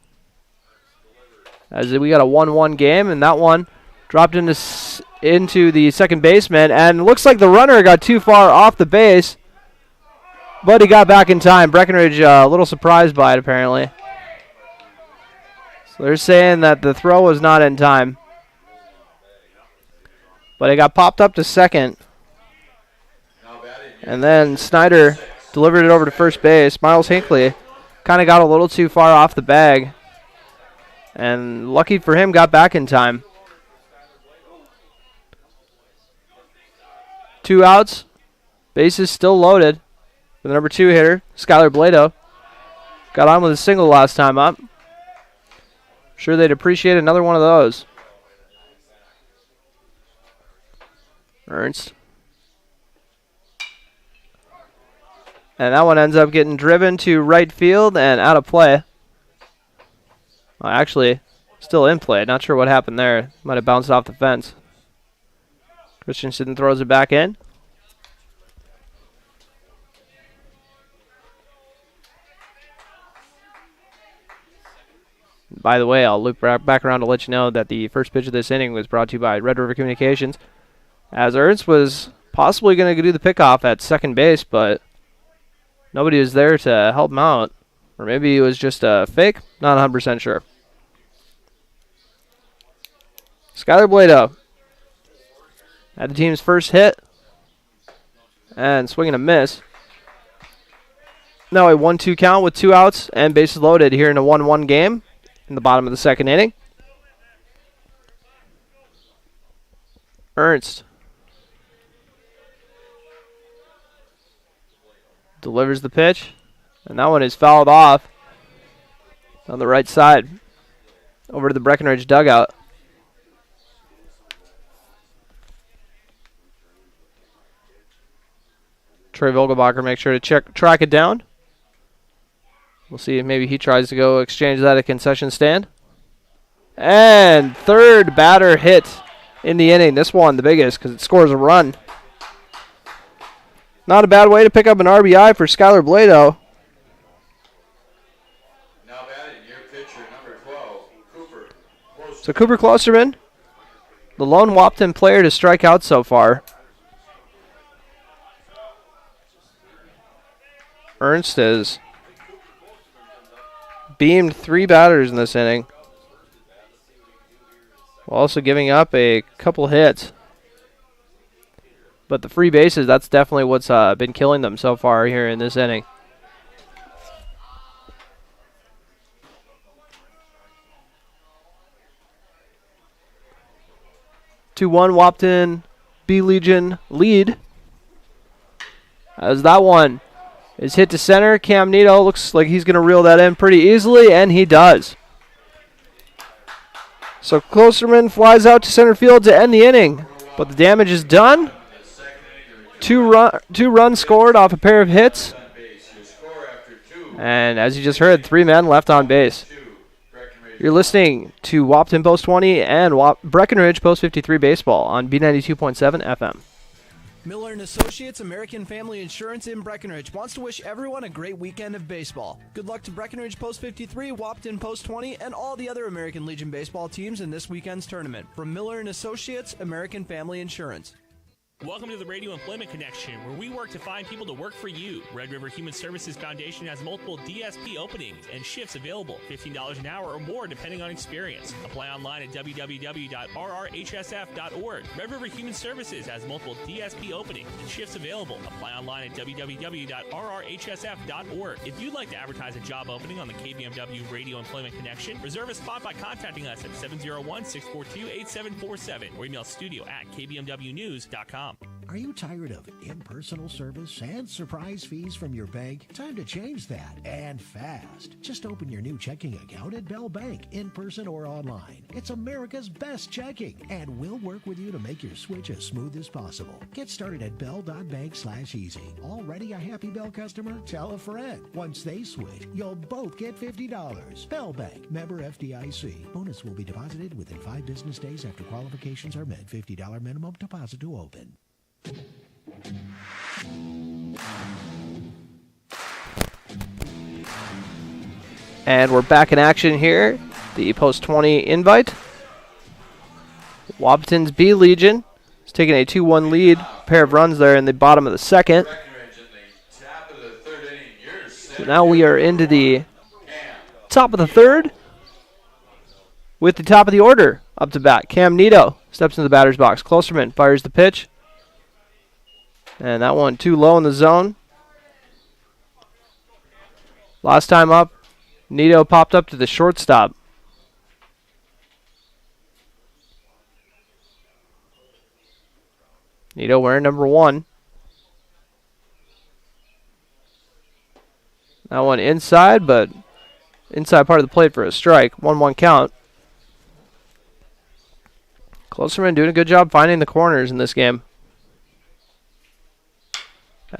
As we got a 1-1 game, and that one dropped into the second baseman, and looks like the runner got too far off the base, but he got back in time. Breckenridge a little surprised by it, apparently. So they're saying that the throw was not in time, but it got popped up to second, and then Snyder delivered it over to first base. Miles Hinckley kind of got a little too far off the bag, and lucky for him, got back in time. 2 outs, bases still loaded. The number 2 hitter, Skylar Blado, got on with a single last time up. Sure they'd appreciate another one of those. Ernst. And that one ends up getting driven to right field and out of play. Well, actually, still in play. Not sure what happened there. Might have bounced off the fence. Christensen throws it back in. By the way, I'll loop back around to let you know that the first pitch of this inning was brought to you by Red River Communications, as Ernst was possibly going to do the pickoff at second base, but nobody was there to help him out. Or maybe it was just a fake. Not 100% sure. Skylar Blado had the team's first hit. And swinging a miss. Now a 1-2 count with 2 outs and bases loaded here in a 1-1 game in the bottom of the second inning. Ernst delivers the pitch, and that one is fouled off on the right side over to the Breckenridge dugout. Trey Vogelbacher makes sure to track it down. We'll see if maybe he tries to go exchange that at concession stand. And third batter hit in the inning. This one the biggest because it scores a run. Not a bad way to pick up an RBI for Skylar Blado. Now batting your pitcher, number 12, Cooper. So Cooper Klosterman, the lone Wahpeton player to strike out so far. Ernst has beamed 3 batters in this inning, while also giving up a couple hits. But the free bases, that's definitely what's been killing them so far here in this inning. (2-1) Wahpeton B Legion lead. As that one is hit to center, Cam Nito looks like he's going to reel that in pretty easily, and he does. So Klosterman flies out to center field to end the inning, but the damage is done. Two runs scored off a pair of hits. And as you just heard, 3 men left on base. You're listening to Wahpeton Post 20 and Breckenridge Post 53 Baseball on B92.7 FM. Miller & Associates American Family Insurance in Breckenridge wants to wish everyone a great weekend of baseball. Good luck to Breckenridge Post 53, Wahpeton Post 20, and all the other American Legion baseball teams in this weekend's tournament. From Miller & Associates American Family Insurance. Welcome to the Radio Employment Connection, where we work to find people to work for you. Red River Human Services Foundation has multiple DSP openings and shifts available, $15 an hour or more depending on experience. Apply online at www.rrhsf.org. Red River Human Services has multiple DSP openings and shifts available. Apply online at www.rrhsf.org. If you'd like to advertise a job opening on the KBMW Radio Employment Connection, reserve a spot by contacting us at 701-642-8747 or email studio@kbmwnews.com. Are you tired of impersonal service and surprise fees from your bank? Time to change that, and fast. Just open your new checking account at Bell Bank, in person or online. It's America's best checking, and we'll work with you to make your switch as smooth as possible. Get started at bell.bank/easy. Already a happy Bell customer? Tell a friend. Once they switch, you'll both get $50. Bell Bank, member FDIC. Bonus will be deposited within 5 business days after qualifications are met. $50 minimum deposit to open. And we're back in action here. The Post 20 invite. Wahpeton's B Legion is taking a 2-1 lead. Pair of runs there in the bottom of the second. So now we are into the top of the third with the top of the order up to bat. Cam Nito steps into the batter's box. Klosterman fires the pitch. And that one too low in the zone. Last time up, Nito popped up to the shortstop. Nito wearing number 1. That one inside, but inside part of the plate for a strike. 1-1 count. Klosterman doing a good job finding the corners in this game.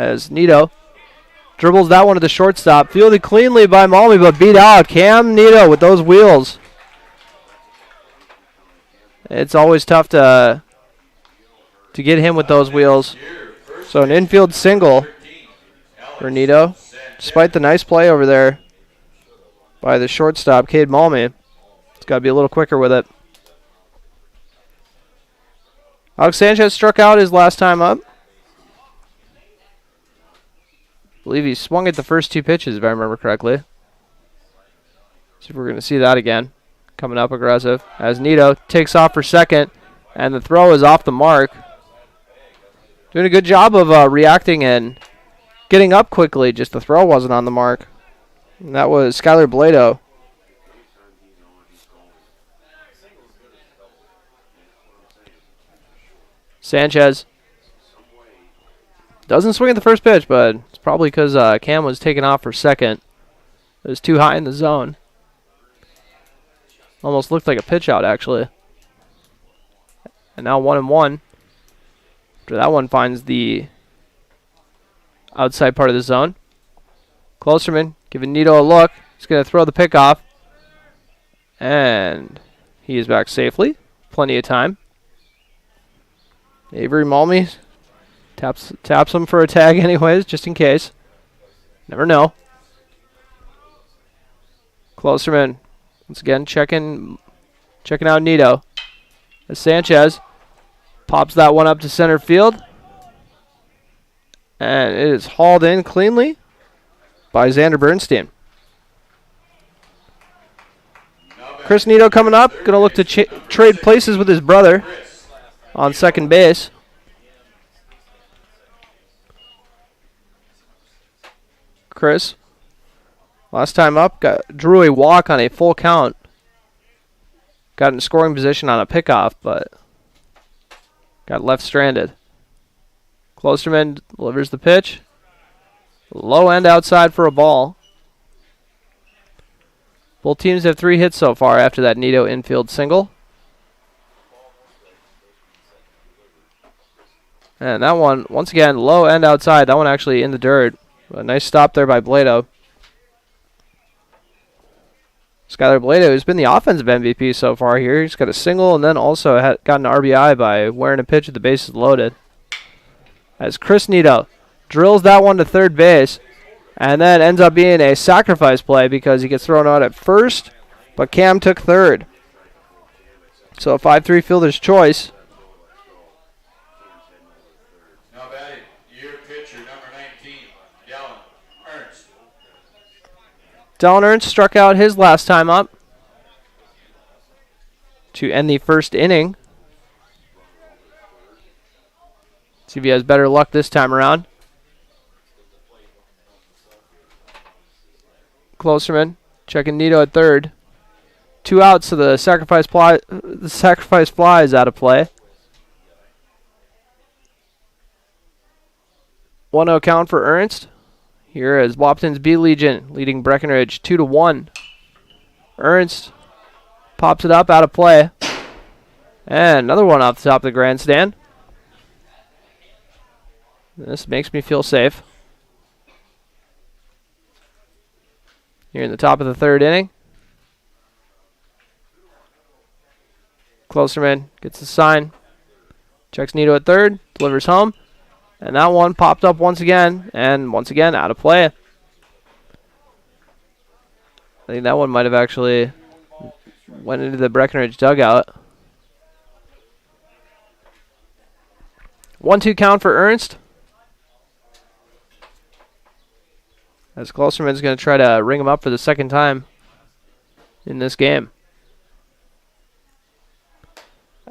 as Nito dribbles that one to the shortstop. Fielded cleanly by Malmy, but beat out. Cam Nito with those wheels. It's always tough to get him with those wheels. So an infield single for Nito, despite the nice play over there by the shortstop, Cade Malmy. It's got to be a little quicker with it. Alex Sanchez struck out his last time up. I believe he swung at the first 2 pitches, if I remember correctly. See if we're going to see that again. Coming up aggressive as Nito takes off for second, and the throw is off the mark. Doing a good job of reacting and getting up quickly, just the throw wasn't on the mark. And that was Skylar Blado. Sanchez doesn't swing at the first pitch, but it's probably because Cam was taking off for second. It was too high in the zone. Almost looked like a pitch out, actually. And now 1-1. After that one finds the outside part of the zone. Klosterman giving Nito a look. He's going to throw the pick off. And he is back safely. Plenty of time. Avery Malmy taps him for a tag anyways, just in case. Never know. Klosterman once again checking out Nito. As Sanchez pops that one up to center field. And it is hauled in cleanly by Xander Bernstein. Chris Nito coming up. Going to look to trade places with his brother on second base. Chris, last time up, drew a walk on a full count. Got in scoring position on a pickoff, but got left stranded. Klosterman delivers the pitch. Low end outside for a ball. Both teams have 3 hits so far after that Nito infield single. And that one, once again, low end outside. That one actually in the dirt. A nice stop there by Blado. Skylar Blado, who's been the offensive MVP so far here. He's got a single and then also got an RBI by wearing a pitch with the bases loaded. As Chris Nito drills that one to third base and then ends up being a sacrifice play because he gets thrown out at first, but Cam took third. So a 5-3 fielder's choice. Dallin Ernst struck out his last time up to end the first inning. See if he has better luck this time around. Klosterman checking Nito at third. 2 outs, so the sacrifice fly is out of play. 1-0 count for Ernst. Here is Wahpeton's B Legion leading Breckenridge 2-1. Ernst pops it up out of play. And another one off the top of the grandstand. This makes me feel safe. Here in the top of the third inning. Klosterman gets the sign. Checks Nito at third. Delivers home. And that one popped up once again. And once again out of play. I think that one might have actually went into the Breckenridge dugout. 1-2 count for Ernst. As Klosterman's going to try to ring him up for the second time in this game.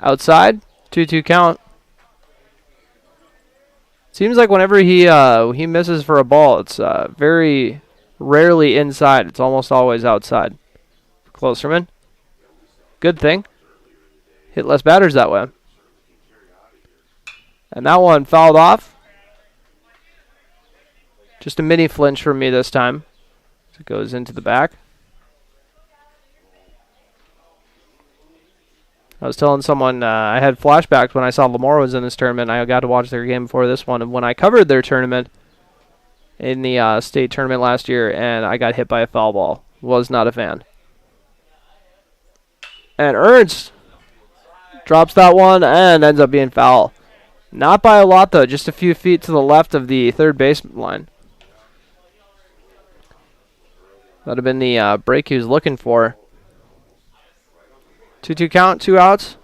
Outside, 2-2 count. Seems like whenever he misses for a ball, it's very rarely inside. It's almost always outside. Klosterman, good thing. Hit less batters that way. And that one fouled off. Just a mini flinch from me this time. It goes into the back. I was telling someone I had flashbacks when I saw Lamar was in this tournament. I got to watch their game before this one. And when I covered their tournament, in the state tournament last year, and I got hit by a foul ball. Was not a fan. And Ernst drops that one and ends up being foul. Not by a lot, though, just a few feet to the left of the third base line. That would have been the break he was looking for. 2-2 count, 2 outs.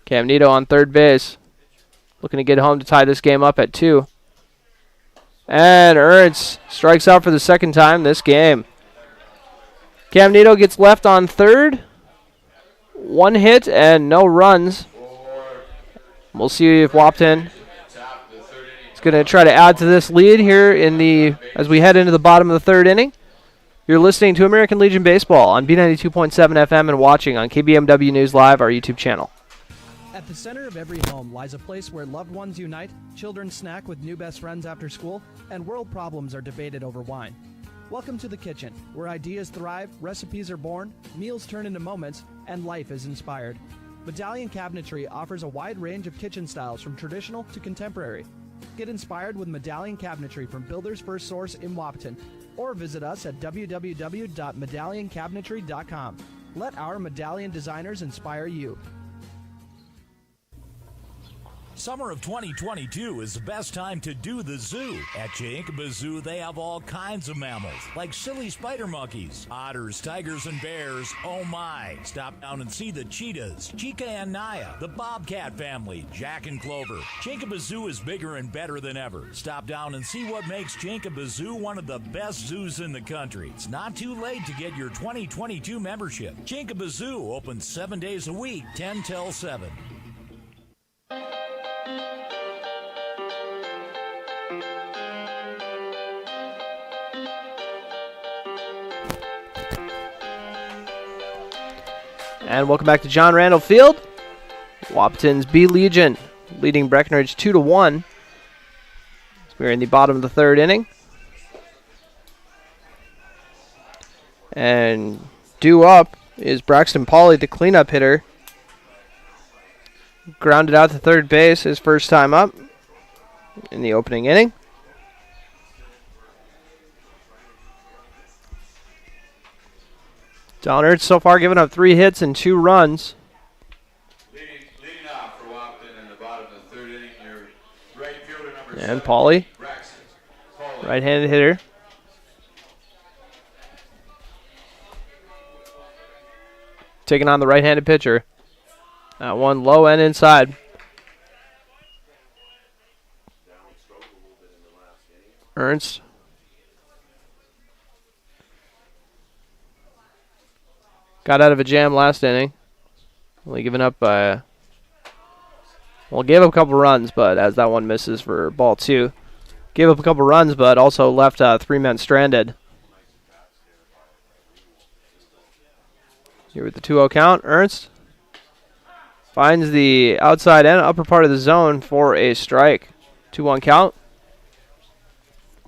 Cam Nito on third base. Looking to get home to tie this game up at 2. And Ernst strikes out for the second time this game. Cam Nito gets left on third. 1 hit and no runs. We'll see if Wahpeton is going to try to add to this lead here as we head into the bottom of the third inning. You're listening to American Legion Baseball on B92.7 FM and watching on KBMW News Live, our YouTube channel. At the center of every home lies a place where loved ones unite, children snack with new best friends after school, and world problems are debated over wine. Welcome to the kitchen, where ideas thrive, recipes are born, meals turn into moments, and life is inspired. Medallion Cabinetry offers a wide range of kitchen styles from traditional to contemporary. Get inspired with Medallion Cabinetry from Builder's First Source in Wahpeton, or visit us at www.medallioncabinetry.com. Let our medallion designers inspire you. Summer of 2022 is the best time to do the zoo. At Yankaba Zoo, they have all kinds of mammals, like silly spider monkeys, otters, tigers, and bears. Oh my! Stop down and see the cheetahs, Chica and Naya, the bobcat family, Jack and Clover. Yankaba Zoo is bigger and better than ever. Stop down and see what makes Yankaba Zoo one of the best zoos in the country. It's not too late to get your 2022 membership. Yankaba Zoo opens 7 days a week, 10 till 7. And welcome back to John Randall Field. Wahpeton's B Legion leading Breckenridge 2-1. We're in the bottom of the third inning. And due up is Braxton Pauley, the cleanup hitter. Grounded out to third base his first time up in the opening inning. Downard so far giving up 3 hits and 2 runs. Leading off for Wahpeton in the bottom of the third inning, your right fielder number And 7, Pauley, Braxton. right-handed hitter. Taking on the right-handed pitcher. That one low and inside. Ernst. Got out of a jam last inning. Only given up by... gave up a couple runs, but as that one misses for ball 2. Gave up a couple runs, but also left 3 men stranded. Here with the 2-0 count, Ernst finds the outside and upper part of the zone for a strike. 2-1 count.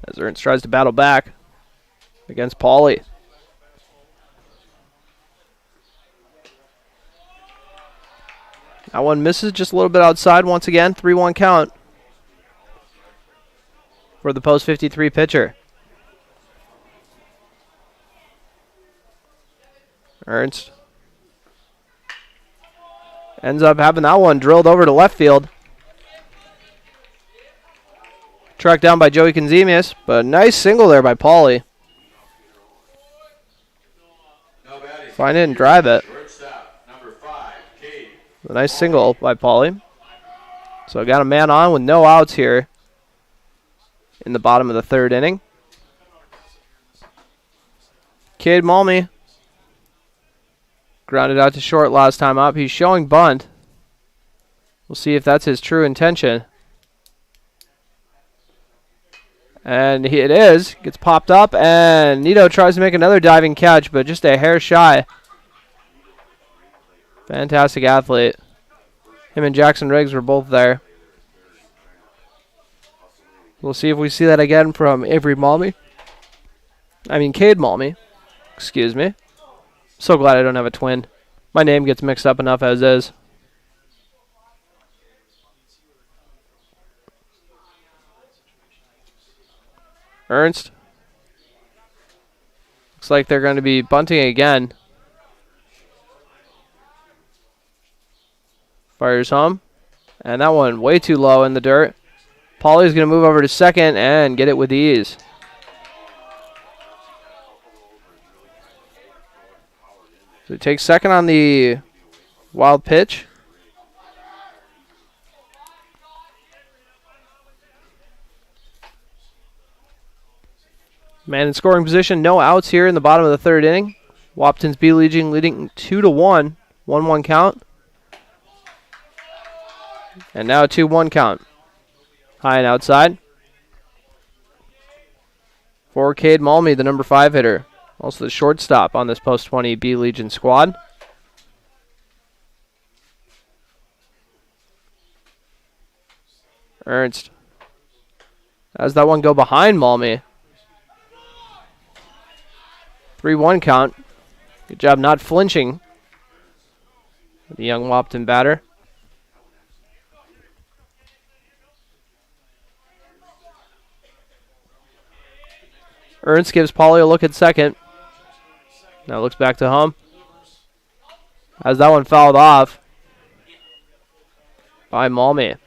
As Ernst tries to battle back against Pauley. That one misses just a little bit outside once again. 3-1 count for the post 53 pitcher. Ernst ends up having that one drilled over to left field. Tracked down by Joey Conzemius, but a nice single there by Pauley. Find it and drive it. A nice single by Pauley. So got a man on with no outs here in the bottom of the third inning. Cade Malmy grounded out to short last time up. He's showing bunt. We'll see if that's his true intention. And it is. Gets popped up, and Nito tries to make another diving catch, but just a hair shy. Fantastic athlete. Him and Jackson Riggs were both there. We'll see if we see that again from Cade Malmy. Excuse me. So glad I don't have a twin. My name gets mixed up enough as is. Ernst. Looks like they're going to be bunting again. Fires home. And that one way too low in the dirt. Paulie's going to move over to second and get it with ease. So he takes second on the wild pitch. Man in scoring position, no outs here in the bottom of the third inning. Wahpeton's B Legion leading 2-1, 1-1 count. And now a 2-1 count. High and outside. For Cade Malmy, the number 5 hitter. Also the shortstop on this Post 20 B Legion squad. Ernst. How's that one go behind Malmy? 3-1 count. Good job not flinching. The young Wahpeton batter. Ernst gives Paulie a look at second. Now looks back to home. As that one fouled off by Malmy.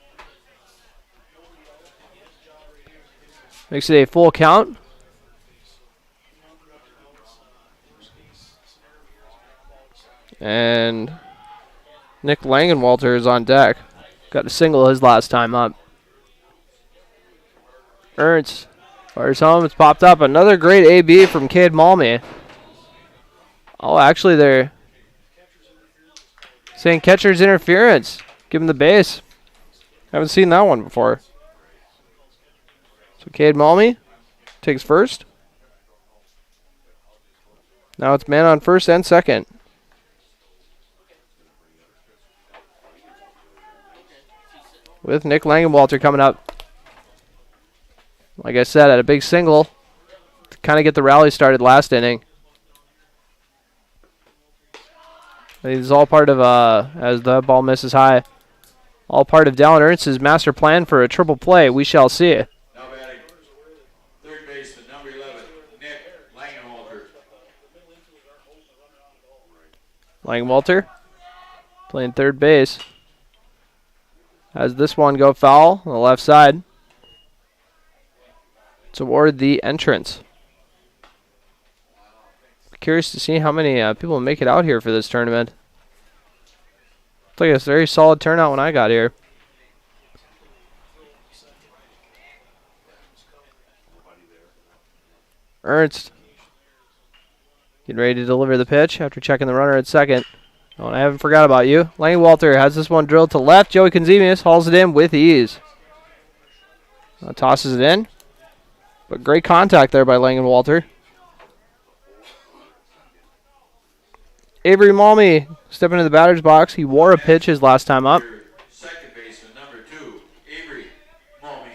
Makes it a full count. And Nick Langenwalter is on deck. Got a single his last time up. Ernst fires home. It's popped up. Another great AB from Cade Malmy. Oh, actually, they're saying catcher's interference. Give him the base. Haven't seen that one before. So Cade Malmy takes first. Now it's man on first and second. With Nick Langenwalter coming up. Like I said, at a big single to kind of get the rally started last inning. I think this is all part of, as the ball misses high, all part of Dallin Ernst's master plan for a triple play. We shall see. Now batting, third baseman, number 11, Nick Langenwalter. Langenwalter playing third base. Has this one go foul on the left side toward the entrance. Curious to see how many people make it out here for this tournament. Looks like it's a very solid turnout when I got here. Ernst getting ready to deliver the pitch after checking the runner at second. Oh, and I haven't forgot about you. Langenwalter has this one drilled to left. Joey Conzemius hauls it in with ease. Tosses it in. But great contact there by Langenwalter. Avery Malmy stepping into the batter's box. He wore a pitch his last time up. Second baseman, number 2, Avery Malmy.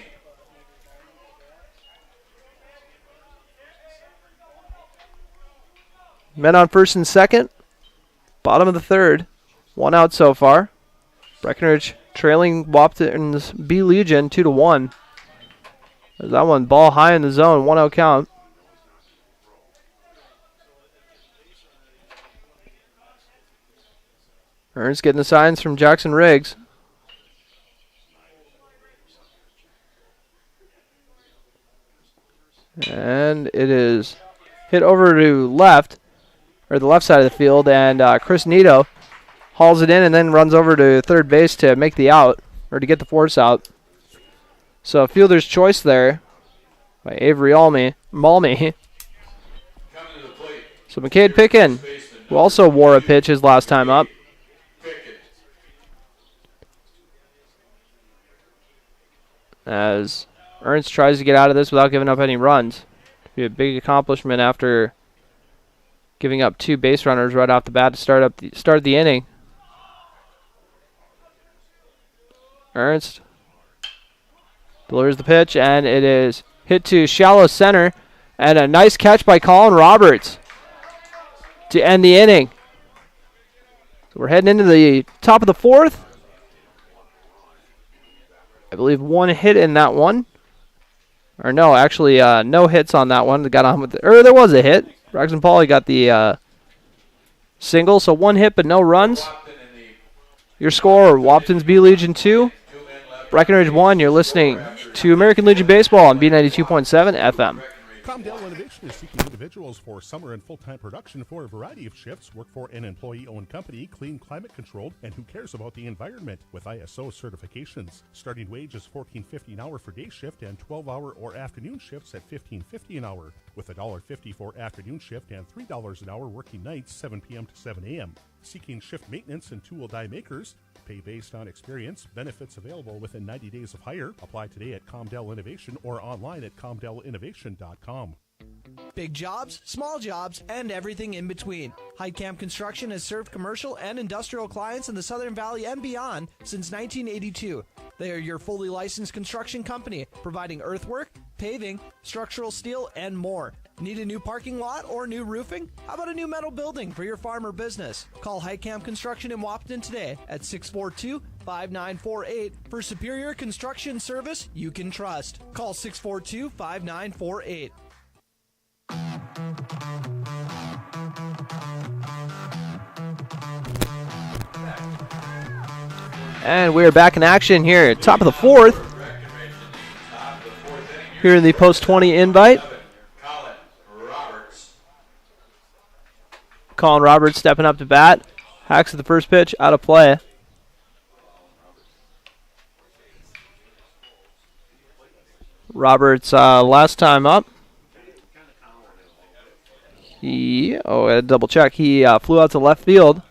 Men on first and second. Bottom of the third. One out so far. Breckenridge trailing Wahpeton's B Legion 2-1. There's that one ball high in the zone. 1-0 count. Ernst getting the signs from Jackson Riggs. And it is hit over to left, or the left side of the field, and Chris Nito hauls it in and then runs over to third base to make the out, or to get the force out. So fielder's choice there by Avery Malmy. So McCade Pickin, who also wore a pitch his last time up. As Ernst tries to get out of this without giving up any runs. It'll be a big accomplishment after giving up 2 base runners right off the bat to start the inning. Ernst delivers the pitch, and it is hit to shallow center, and a nice catch by Colin Roberts to end the inning. So we're heading into the top of the fourth. I believe one hit in that one. Or no, actually, no hits on that one. They got on with there was a hit. Braxton Pauly got the single, so 1 hit but no runs. Your score, Wahpeton's B Legion 2, Breckenridge 1. You're listening to American Legion Baseball on B92.7 FM. Comdell Innovation is seeking individuals for summer and full-time production for a variety of shifts, work for an employee-owned company, clean, climate-controlled, and who cares about the environment with ISO certifications. Starting wage is $14.50 an hour for day shift and 12-hour or afternoon shifts at $15.50 an hour, with $1.50 for afternoon shift and $3 an hour working nights 7 p.m. to 7 a.m. Seeking shift maintenance and tool die makers. Pay based on experience. Benefits available within 90 days of hire. Apply today at Comdell Innovation or online at comdellinnovation.com. Big jobs, small jobs, and everything in between. Heitkamp Construction has served commercial and industrial clients in the Southern Valley and beyond since 1982. They are your fully licensed construction company, providing earthwork, paving, structural steel, and more. Need a new parking lot or new roofing? How about a new metal building for your farm or business? Call Heitkamp Construction in Wahpeton today at 642-5948 for superior construction service you can trust. Call 642-5948. And we're back in action here, top of the 4th. Here in the post 20 invite. Colin Roberts stepping up to bat. Hacks at the first pitch, out of play. Roberts last time up. I had to double check. He flew out to left field.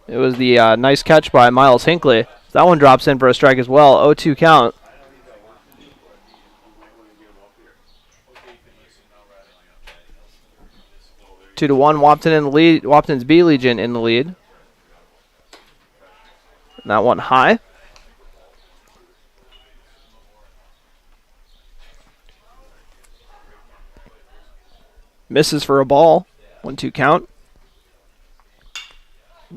It was the nice catch by Miles Hinckley. That one drops in for a strike as well. 0-2 count. Two to 1. Wahpeton in the lead. Wahpeton's B Legion in the lead. And that one high. Misses for a ball. 1-2 count.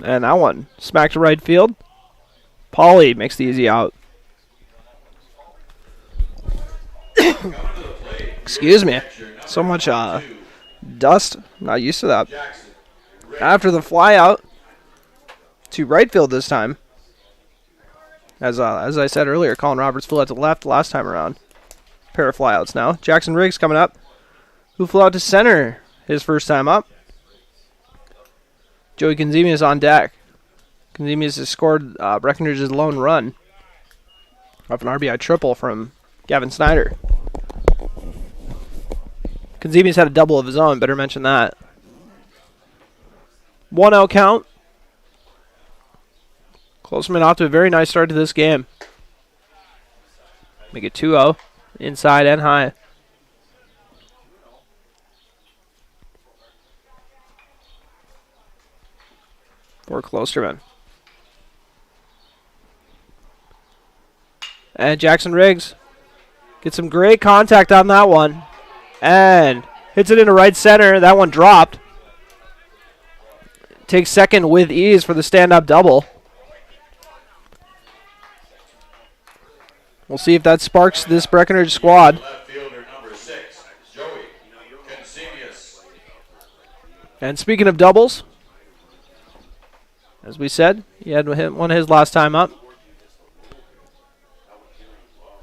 And that one smacked to right field. Pauly makes the easy out. Excuse me. So much dust. Not used to that. After the fly out to right field this time. As I said earlier, Colin Roberts flew out to left last time around. Pair of flyouts now. Jackson Riggs coming up, who flew out to center his first time up. Joey Conzemius on deck. Conzemius has scored Breckenridge's lone run off an RBI triple from Gavin Snyder. Conzemius had a double of his own, better mention that. 1-0 count. Closerman off to a very nice start to this game. Make it 2-0, inside and high. For Closterman. And Jackson Riggs gets some great contact on that one. And hits it into right center. That one dropped. Takes second with ease for the stand-up double. We'll see if that sparks this Breckenridge squad. And speaking of doubles, as we said, he had one of his last time up.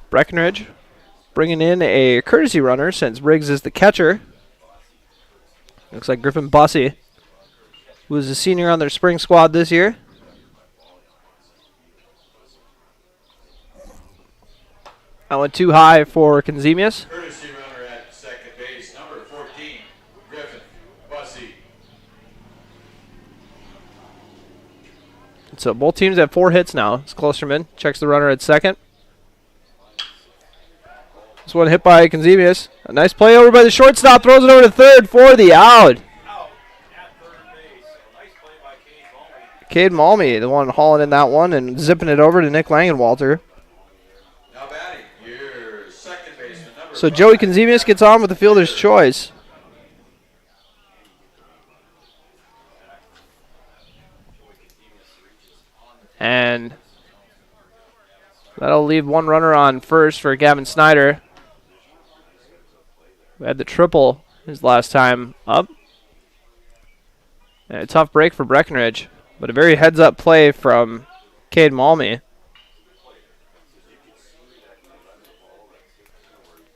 Breckenridge bringing in a courtesy runner since Riggs is the catcher. Looks like Griffin Bussey, who is a senior on their spring squad this year. That went too high for Conzemius. Courtesy runner at second base, number 14, Griffin Bussey. So both teams have 4 hits now. It's Klosterman checks the runner at second. This one hit by Conzemius. A nice play over by the shortstop. Throws it over to third for the out. Cade Malmy, the one hauling in that one and zipping it over to Nick Langenwalter. Now batting, your second baseman, number So Joey Conzemius gets on with the fielder's choice. And that'll leave one runner on first for Gavin Snyder. who had the triple his last time up. And a tough break for Breckenridge, but a very heads-up play from Cade Malmy.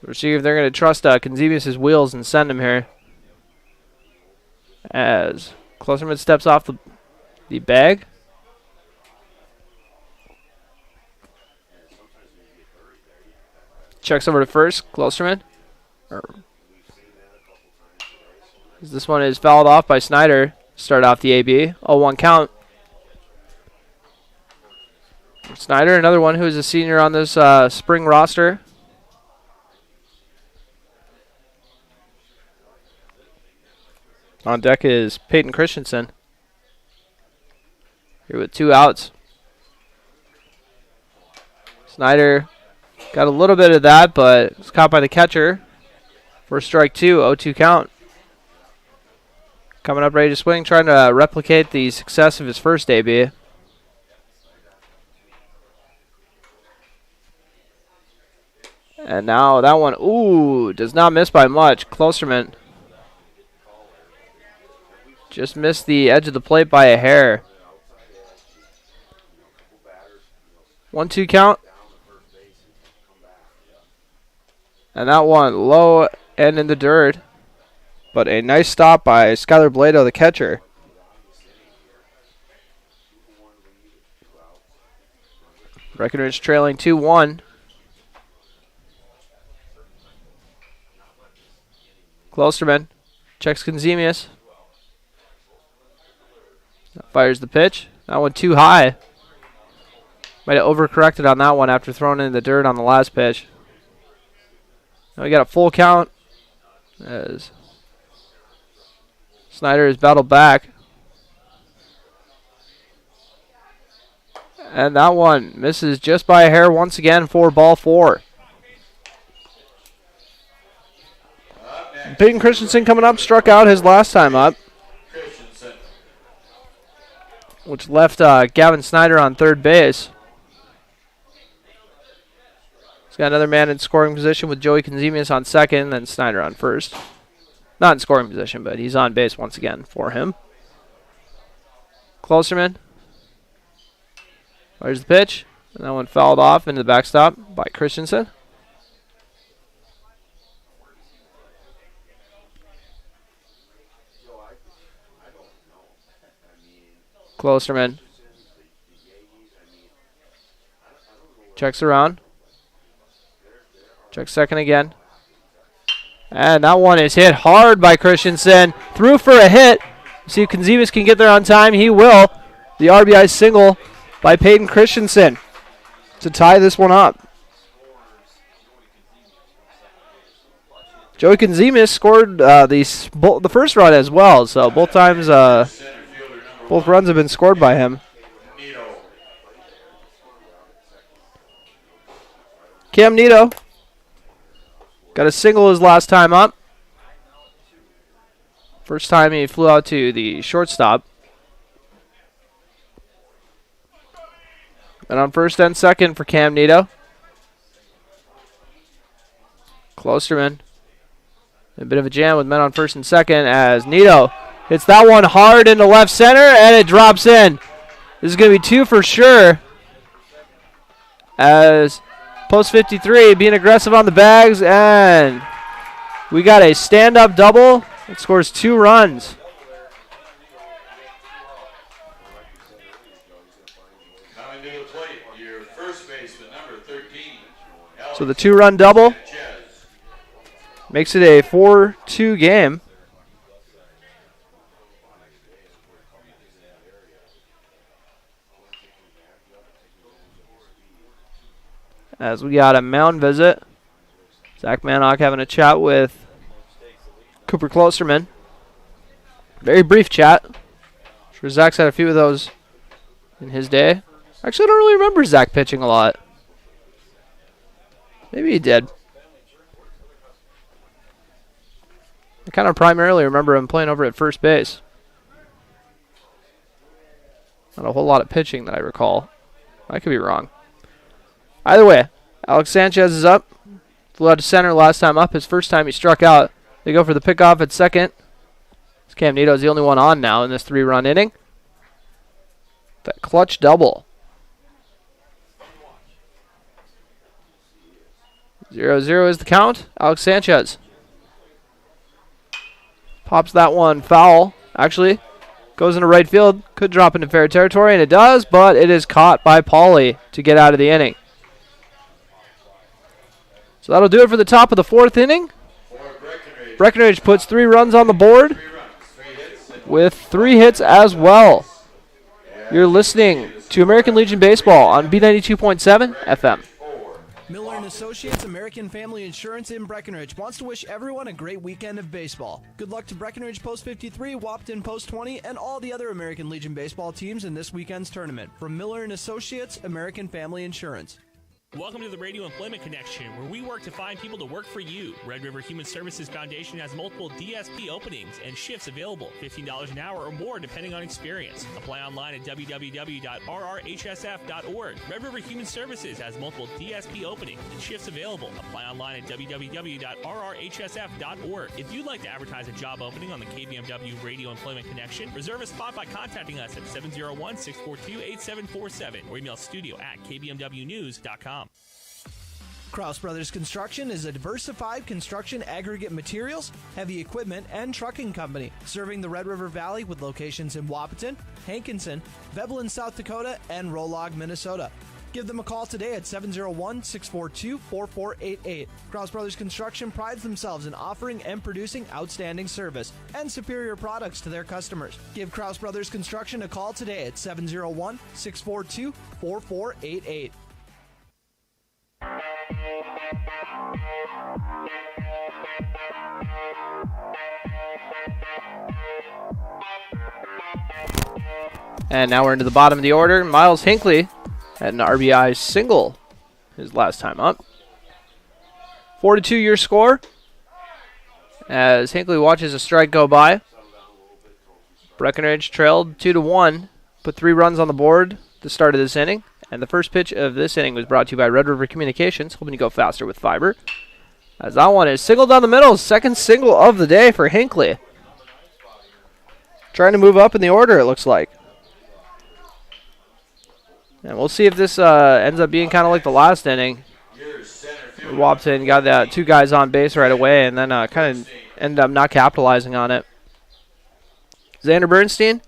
We'll see if they're going to trust Konzemius' wheels and send him here. As Klosterman steps off the bag. Checks over to first, Klosterman. This one is fouled off by Snyder. Start off the AB. 0-1 count. Snyder, another one who is a senior on this spring roster. On deck is Peyton Christensen. Here with 2 outs. Snyder got a little bit of that, but was caught by the catcher. First strike 2, 0-2 count. Coming up ready to swing, trying to replicate the success of his first AB. And now that one, ooh, does not miss by much. Klosterman just missed the edge of the plate by a hair. 1-2 count. And that one low and in the dirt. But a nice stop by Skylar Blado, the catcher. Breckenridge trailing 2-1. Klosterman checks Konzemius. Fires the pitch. That one too high. Might have overcorrected on that one after throwing it in the dirt on the last pitch. Now we got a full count as Snyder is battled back. And that one misses just by a hair once again for ball 4. Peyton Christensen coming up, struck out his last time up, which left Gavin Snyder on third base. He's got another man in scoring position with Joey Konzemius on second, and Snyder on first. Not in scoring position, but he's on base once again for him. Klosterman fires the pitch, and that one fouled off into the backstop by Christensen. Klosterman checks around. Checks second again. And that one is hit hard by Christensen. Through for a hit. See if Konzemius can get there on time. He will. The RBI single by Peyton Christensen to tie this one up. Joey Konzemius scored the first run as well. So both times, both runs have been scored by him. Cam Nito got a single his last time up. First time he flew out to the shortstop. And on first and second for Cam Nito. Klosterman. A bit of a jam with men on first and second as Nito hits that one hard into left center and it drops in. This is going to be 2 for sure. As Post 53 being aggressive on the bags, and we got a stand-up double. It scores 2 runs. So the 2-run double makes it a 4-2 game. As we got a mound visit. Zach Mannock having a chat with Cooper Klosterman. Very brief chat. I'm sure Zach's had a few of those in his day. Actually, I don't really remember Zach pitching a lot. Maybe he did. I kind of primarily remember him playing over at first base. Not a whole lot of pitching that I recall. I could be wrong. Either way, Alex Sanchez is up. Flew out to center last time up. His first time he struck out They go for the pickoff at second. Cam Nito's the only one on now in this 3-run inning. That clutch double. 0-0 is the count. Alex Sanchez pops that one foul. Actually, goes into right field. Could drop into fair territory, and it does, but it is caught by Pauly to get out of the inning. So that'll do it for the top of the 4th inning. Breckenridge puts 3 runs on the board with 3 hits as well. You're listening to American Legion Baseball on B92.7 FM. Miller & Associates American Family Insurance in Breckenridge wants to wish everyone a great weekend of baseball. Good luck to Breckenridge Post 53, Wahpeton Post 20, and all the other American Legion baseball teams in this weekend's tournament. From Miller & Associates American Family Insurance. Welcome to the Radio Employment Connection, where we work to find people to work for you. Red River Human Services Foundation has multiple DSP openings and shifts available, $15 an hour or more depending on experience. Apply online at www.rrhsf.org. Red River Human Services has multiple DSP openings and shifts available. Apply online at www.rrhsf.org. If you'd like to advertise a job opening on the KBMW Radio Employment Connection, reserve a spot by contacting us at 701-642-8747 or email studio@kbmwnews.com. Kraus Brothers Construction is a diversified construction aggregate materials, heavy equipment, and trucking company serving the Red River Valley with locations in Wahpeton, Hankinson, Veblen, South Dakota, and Rolog, Minnesota. Give them a call today at 701-642-4488. Kraus Brothers Construction prides themselves in offering and producing outstanding service and superior products to their customers. Give Kraus Brothers Construction a call today at 701-642-4488. And now we're into the bottom of the order. Miles Hinckley had an RBI single his last time up. 4-2 your score as Hinckley watches a strike go by. Breckenridge trailed 2-1, put 3 runs on the board at the start of this inning. And the first pitch of this inning was brought to you by Red River Communications, hoping to go faster with fiber. As that one is singled down the middle, second single of the day for Hinckley. Trying to move up in the order, it looks like. And we'll see if this ends up being kind of like the last inning. Wahpeton got that 2 guys on base right away and then kind of ended up not capitalizing on it. Xander Bernstein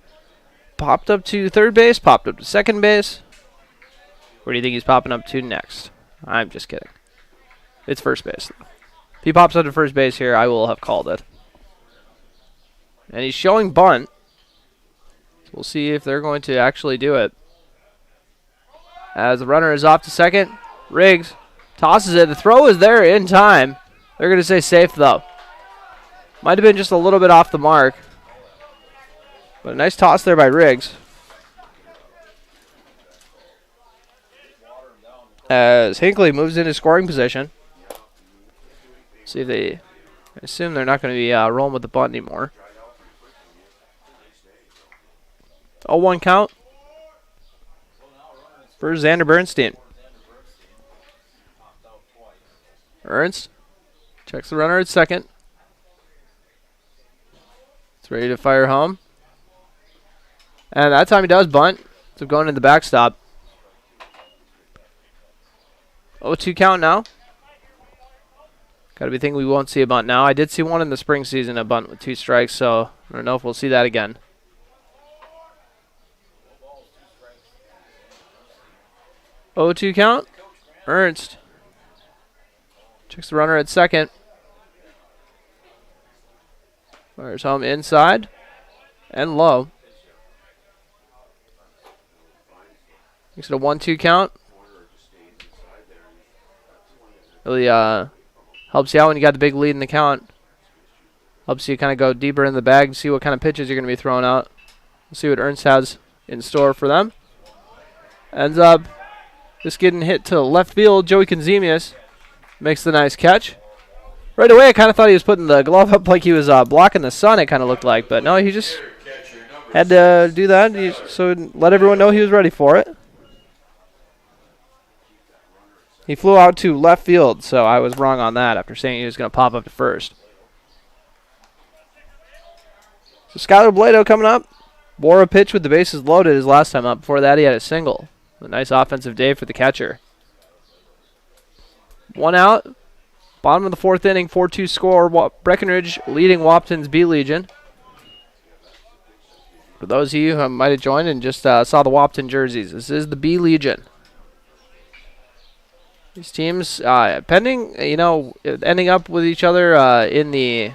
popped up to third base, popped up to second base. Where do you think he's popping up to next? I'm just kidding. It's first base. If he pops up to first base here, I will have called it. And he's showing bunt. So we'll see if they're going to actually do it. As the runner is off to second, Riggs tosses it. The throw is there in time. They're going to say safe, though. Might have been just a little bit off the mark. But a nice toss there by Riggs. As Hinckley moves into scoring position. See if they... I assume they're not going to be rolling with the bunt anymore. 0-1 count for Xander Bernstein. Ernst checks the runner at second. It's ready to fire home. And that time he does bunt. So going in the backstop. 0-2 count now. Gotta be thinking we won't see a bunt now. I did see one in the spring season, a bunt with 2 strikes, so I don't know if we'll see that again. 0-2 count. Ernst checks the runner at second. Fires home inside and low. Makes it a 1-2 count. Really helps you out when you got the big lead in the count. Helps you kind of go deeper in the bag, see what kind of pitches you're going to be throwing out. We'll see what Ernst has in store for them. Ends up just getting hit to left field. Joey Konzemius makes the nice catch. Right away, I kind of thought he was putting the glove up like he was blocking the sun, it kind of looked like. But no, he just had to do that so let everyone know he was ready for it. He flew out to left field, so I was wrong on that after saying he was going to pop up to first. So Skylar Blado coming up. Bore a pitch with the bases loaded his last time up. Before that, he had a single. A nice offensive day for the catcher. 1 out. Bottom of the 4th inning, 4-2 score. Breckenridge leading Wahpeton's B Legion. For those of you who might have joined and just saw the Wahpeton jerseys, this is the B Legion. These teams, pending, ending up with each other in the,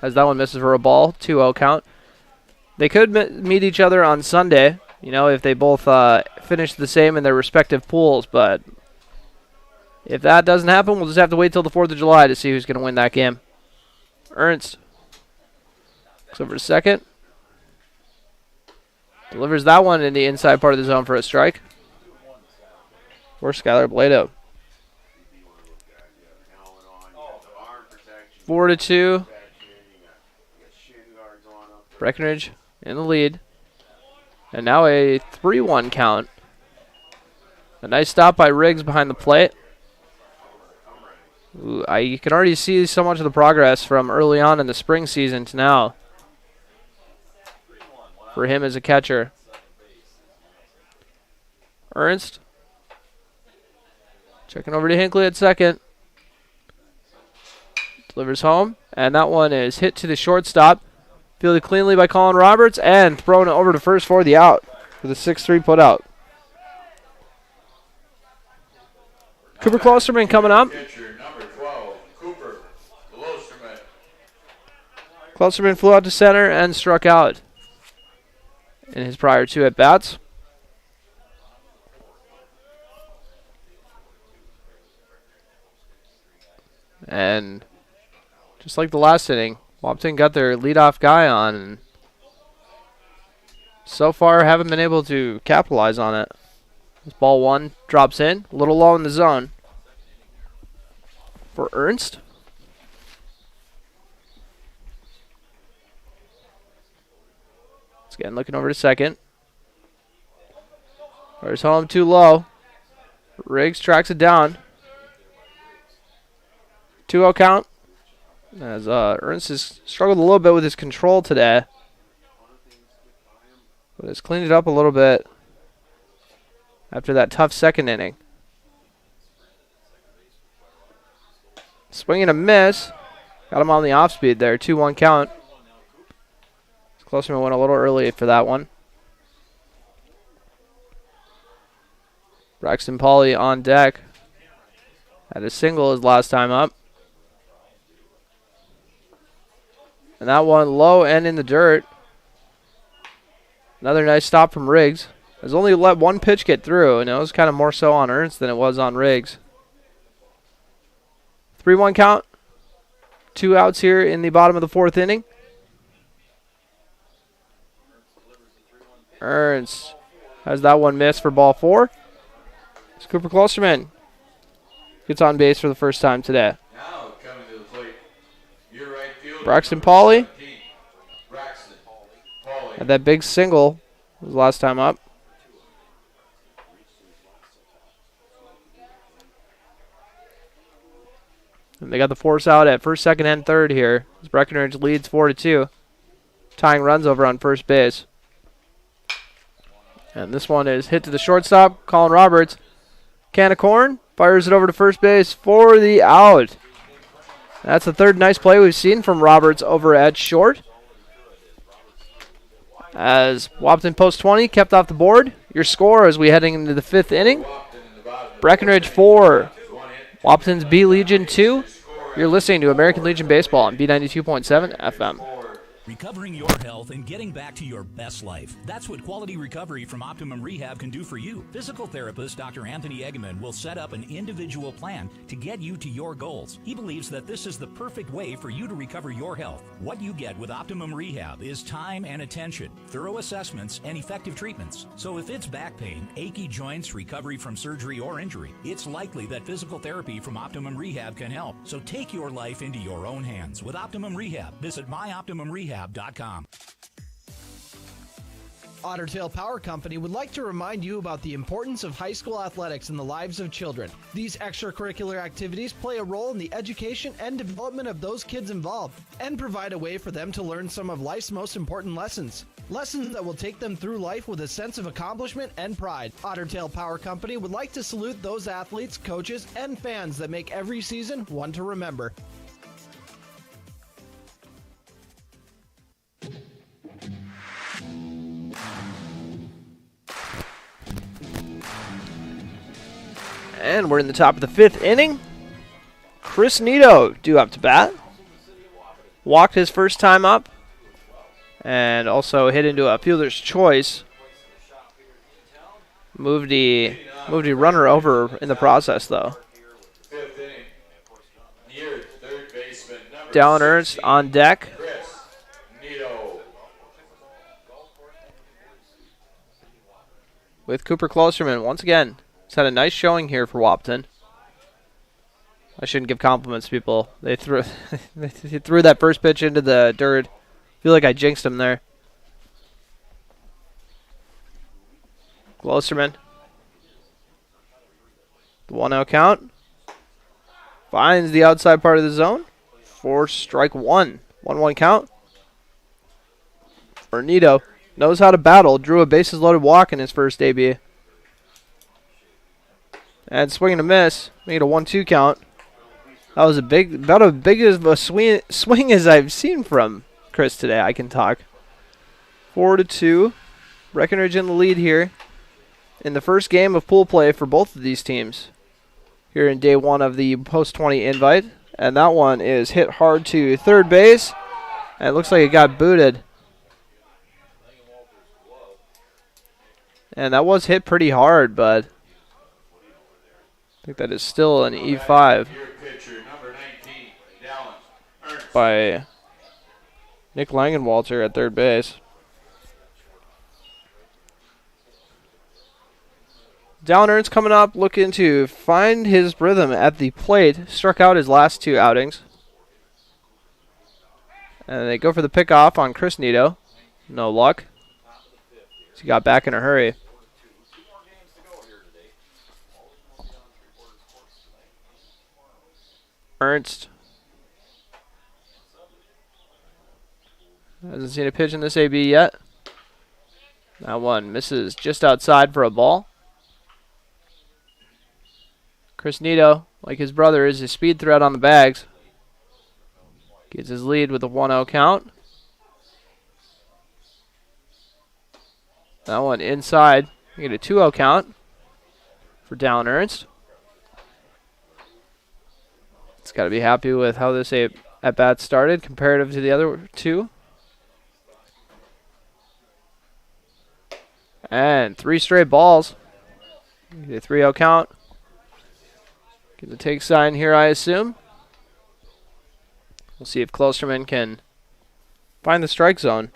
as that one misses for a ball, 2-0 count. They could meet each other on Sunday, if they both finish the same in their respective pools. But if that doesn't happen, we'll just have to wait till the 4th of July to see who's going to win that game. Ernst looks over to second. Delivers that one in the inside part of the zone for a strike. For Skylar Blado. 4-2. Breckenridge in the lead. And now a 3-1 count. A nice stop by Riggs behind the plate. Ooh, you can already see so much of the progress from early on in the spring season to now for him as a catcher. Ernst checking over to Hinckley at second. Delivers home, and that one is hit to the shortstop. Fielded cleanly by Colin Roberts and thrown over to first for the out for the 6-3 put out. Cooper Klosterman coming up. Klosterman flew out to center and struck out in his prior 2 at-bats. And just like the last inning, Wahpeton got their leadoff guy on, and so far haven't been able to capitalize on it. This ball 1 drops in, a little low in the zone for Ernst. Again, looking over to second. There's home too low. Riggs tracks it down. 2-0 count. As Ernst has struggled a little bit with his control today. But has cleaned it up a little bit after that tough second inning. Swing and a miss. Got him on the off speed there. 2-1 count. Klosterman went a little early for that one. Braxton Pauley on deck. Had a single his last time up. And that one low and in the dirt. Another nice stop from Riggs. Has only let 1 pitch get through, and it was kind of more so on Ernst than it was on Riggs. 3-1 count. 2 outs here in the bottom of the 4th inning. Ernst has that one missed for ball 4. It's Cooper Klosterman gets on base for the first time today. Now coming to the plate, your right fielder, Braxton Pauley. Braxton Had that big single his last time up. And they got the force out at first, second, and third here. As Breckenridge leads 4-2. Tying runs over on first base. And this one is hit to the shortstop, Colin Roberts. Can of corn, fires it over to first base for the out. That's the 3rd nice play we've seen from Roberts over at short. As Wahpeton Post 20 kept off the board. Your score as we heading into the 5th inning. Breckenridge 4, Wahpeton's B Legion 2. You're listening to American Legion Baseball on B92.7 FM. Recovering your health and getting back to your best life. That's what quality recovery from Optimum Rehab can do for you. Physical therapist Dr. Anthony Eggeman will set up an individual plan to get you to your goals. He believes that this is the perfect way for you to recover your health. What you get with Optimum Rehab is time and attention, thorough assessments, and effective treatments. So if it's back pain, achy joints, recovery from surgery or injury, it's likely that physical therapy from Optimum Rehab can help. So take your life into your own hands with Optimum Rehab. Visit myoptimumrehab.com. Otter Tail Power Company would like to remind you about the importance of high school athletics in the lives of children. These extracurricular activities play a role in the education and development of those kids involved and provide a way for them to learn some of life's most important lessons. Lessons that will take them through life with a sense of accomplishment and pride. Otter Tail Power Company would like to salute those athletes, coaches, and fans that make every season one to remember. And we're in the top of the 5th inning. Chris Nito due up to bat. Walked his first time up. And also hit into a fielder's choice. Moved the runner over in the process, though. Dallin Ernst on deck. With Cooper Klosterman once again. He's had a nice showing here for Wahpeton. I shouldn't give compliments to people. They threw that first pitch into the dirt. I feel like I jinxed him there. Klosterman. The 1-0 count. Finds the outside part of the zone. For strike one. 1-1 count. Nito knows how to battle. Drew a bases loaded walk in his first debut. And swing and a miss. Made a 1-2 count. That was about as big of a swing as I've seen from Chris today. I can talk. 4-2. Breckenridge in the lead here in the first game of pool play for both of these teams here in day 1 of the Post 20 invite. And that one is hit hard to third base. And it looks like it got booted. And that was hit pretty hard, but I think that is still an E5 by Nick Langenwalter at third base. Dallin Ernst coming up, looking to find his rhythm at the plate. Struck out his last 2 outings. And they go for the pickoff on Chris Nito. No luck. He got back in a hurry. Ernst hasn't seen a pitch in this AB yet. That one misses just outside for a ball. Chris Nito, like his brother, is a speed threat on the bags. Gets his lead with a 1-0 count. That one inside. We get a 2-0 count for Dallin Ernst. It's got to be happy with how this at-bat started comparative to the other 2. And 3 straight balls. Get a 3-0 count. Get the take sign here, I assume. We'll see if Klosterman can find the strike zone.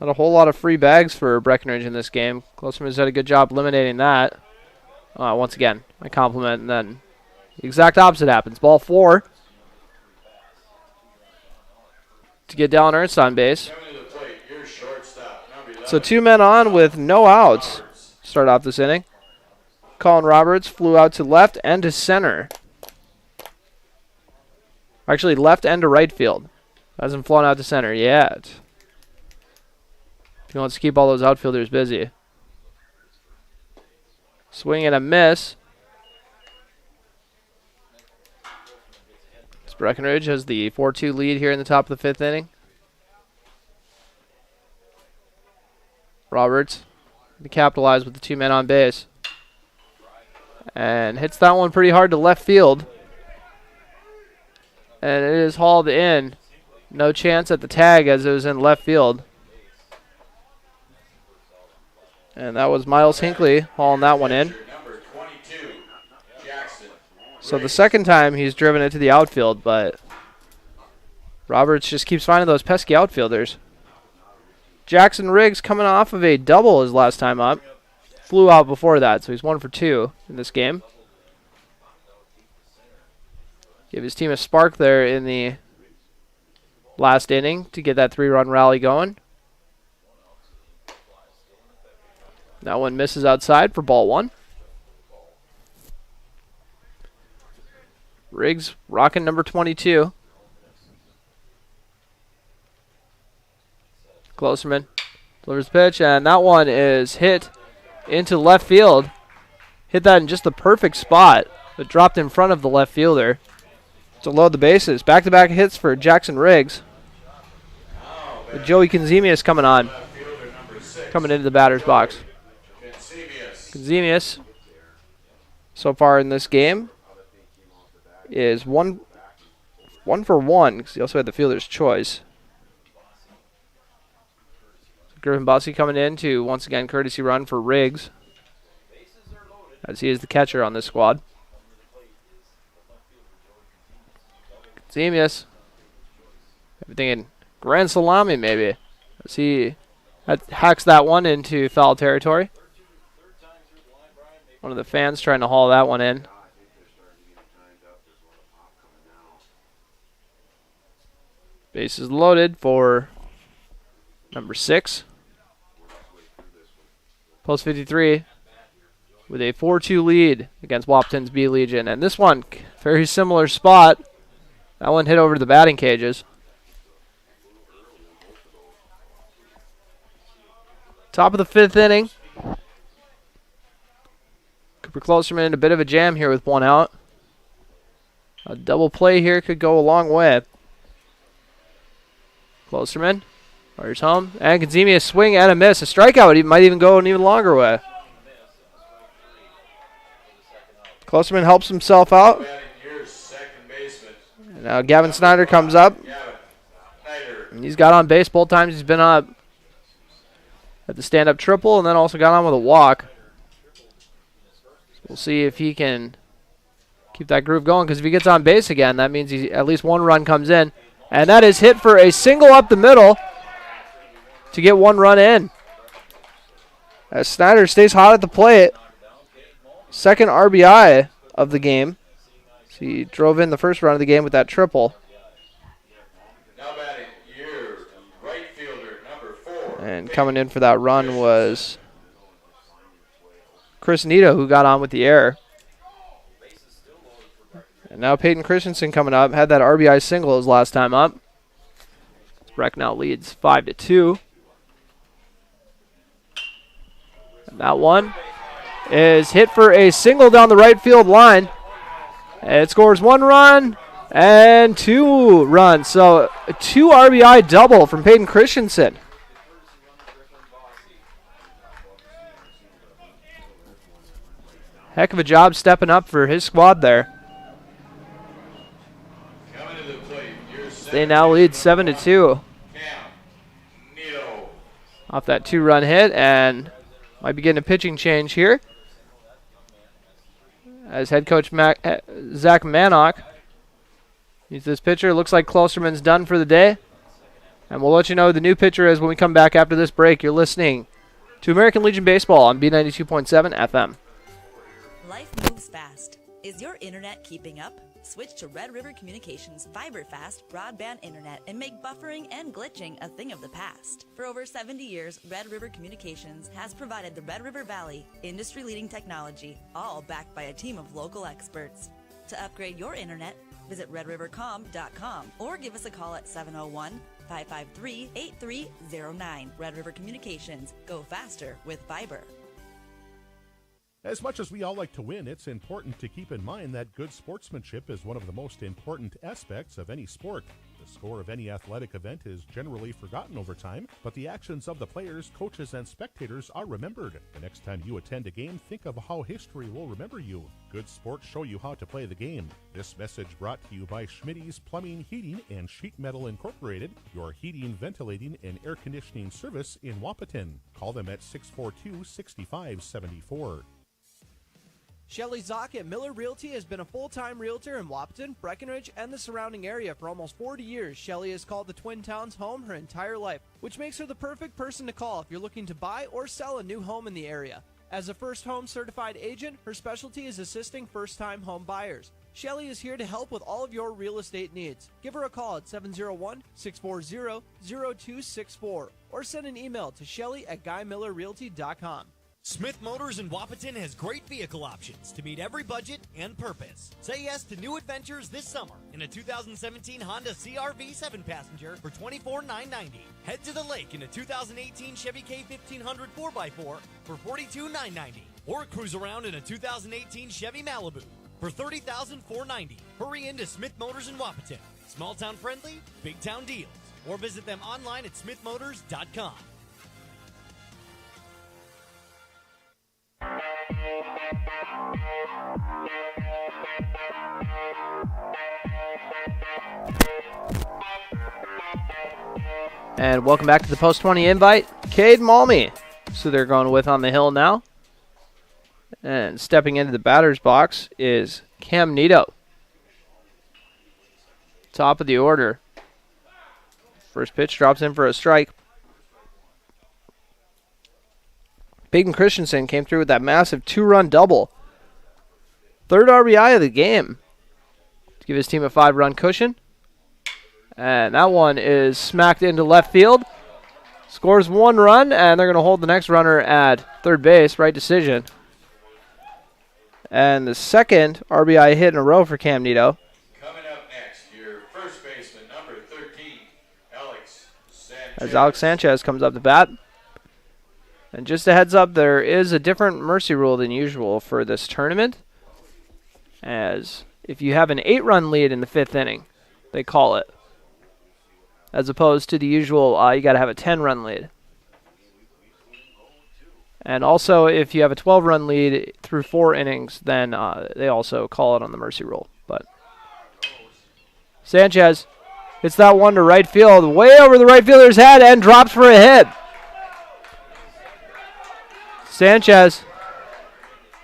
Not a whole lot of free bags for Breckenridge in this game. Klosterman's did a good job eliminating that. Once again, my compliment, and then the exact opposite happens. Ball 4 to get Dallin Ernst on base. So 2 men on with no outs. Start off this inning. Colin Roberts flew out to left and to center. Actually, left and to right field. Hasn't flown out to center yet. He wants to keep all those outfielders busy. Swing and a miss. Breckenridge has the 4-2 lead here in the top of the 5th inning. Roberts to capitalize with the 2 men on base. And hits that one pretty hard to left field. And it is hauled in. No chance at the tag as it was in left field. And that was Miles Hinckley hauling that one in. So the second time he's driven it to the outfield, but Roberts just keeps finding those pesky outfielders. Jackson Riggs coming off of a double his last time up. Flew out before that, so he's 1 for 2 in this game. Give his team a spark there in the last inning to get that 3-run rally going. That one misses outside for ball 1. Riggs rocking number 22. Klosterman delivers the pitch, and that one is hit into left field. Hit that in just the perfect spot, but dropped in front of the left fielder to load the bases. Back-to-back hits for Jackson Riggs. With Joey Kenzemius coming into the batter's box. Kenzemius, so far in this game, is one for one, because he also had the fielder's choice. Griffin Bussey coming in to, once again, courtesy run for Riggs, as he is the catcher on this squad. Kenzemius, everything in grand salami maybe, as he hacks that one into foul territory. One of the fans trying to haul that one in. Bases loaded for number 6. Post 53 with a 4-2 lead against Wahpeton's B Legion. And this one, very similar spot. That one hit over to the batting cages. Top of the 5th inning. Cooper Klosterman in a bit of a jam here with 1 out. A double play here could go a long way. Klosterman fires home. And Kenzemius swing and a miss. A strikeout. It might even go an even longer way. Klosterman helps himself out. And now Gavin Snyder comes up. And he's got on base both times he's been up. Had the stand-up triple and then also got on with a walk. So we'll see if he can keep that groove going, because if he gets on base again, that means at least 1 run comes in. And that is hit for a single up the middle to get 1 run in. As Snyder stays hot at the plate. Second RBI of the game. So he drove in the first run of the game with that triple. Now batting your right fielder, number 4. And coming in for that run was Chris Nito, who got on with the error. And now Peyton Christensen coming up. Had that RBI single his last time up. Breck now leads 5-2. And that one is hit for a single down the right field line. And it scores 1 run and 2 runs. So a 2 RBI double from Peyton Christensen. Heck of a job stepping up for his squad there. They now lead 7-2. Off that 2-run hit, and might be getting a pitching change here, as head coach Zach Manock needs this pitcher. Looks like Klosterman's done for the day, and we'll let you know who the new pitcher is when we come back after this break. You're listening to American Legion Baseball on B92.7 FM. Life moves fast. Is your internet keeping up? Switch to Red River Communications fiber-fast broadband internet and make buffering and glitching a thing of the past. For over 70 years, Red River Communications has provided the Red River Valley industry-leading technology, all backed by a team of local experts. To upgrade your internet, visit redrivercom.com or give us a call at 701-553-8309. Red River Communications. Go faster with fiber. As much as we all like to win, it's important to keep in mind that good sportsmanship is one of the most important aspects of any sport. The score of any athletic event is generally forgotten over time, but the actions of the players, coaches, and spectators are remembered. The next time you attend a game, think of how history will remember you. Good sports show you how to play the game. This message brought to you by Schmitty's Plumbing, Heating, and Sheet Metal Incorporated, your heating, ventilating, and air conditioning service in Wahpeton. Call them at 642-6574. Shelly Zock at Miller Realty has been a full-time realtor in Wahpeton, Breckenridge, and the surrounding area for almost 40 years. Shelly has called the Twin Towns home her entire life, which makes her the perfect person to call if you're looking to buy or sell a new home in the area. As a first home certified agent, her specialty is assisting first-time home buyers. Shelly is here to help with all of your real estate needs. Give her a call at 701-640-0264 or send an email to shelly@guymillerrealty.com. Smith Motors in Wahpeton has great vehicle options to meet every budget and purpose. Say yes to new adventures this summer in a 2017 Honda CR-V 7-passenger for $24,990. Head to the lake in a 2018 Chevy K1500 4x4 for $42,990. Or cruise around in a 2018 Chevy Malibu for $30,490. Hurry into Smith Motors in Wahpeton. Small town friendly, big town deals. Or visit them online at smithmotors.com. And welcome back to the Post 20 invite. Cade Malmy. So they're going with on the hill now. And stepping into the batter's box is Cam Nito. Top of the order. First pitch drops in for a strike. Peyton Christensen came through with that massive 2-run double. Third RBI of the game. To give his team a 5-run cushion. And that one is smacked into left field. Scores 1 run, and they're going to hold the next runner at third base. Right decision. And the second RBI hit in a row for Cam Nito. Coming up next, your first baseman, number 13, Alex Sanchez. As Alex Sanchez comes up to bat. And just a heads up, there is a different mercy rule than usual for this tournament. As if you have an 8-run lead in the 5th inning, they call it. As opposed to the usual, you got to have a 10-run lead. And also, if you have a 12-run lead through 4 innings, then they also call it on the mercy rule. But Sanchez hits that one to right field, way over the right fielder's head, and drops for a hit. Sanchez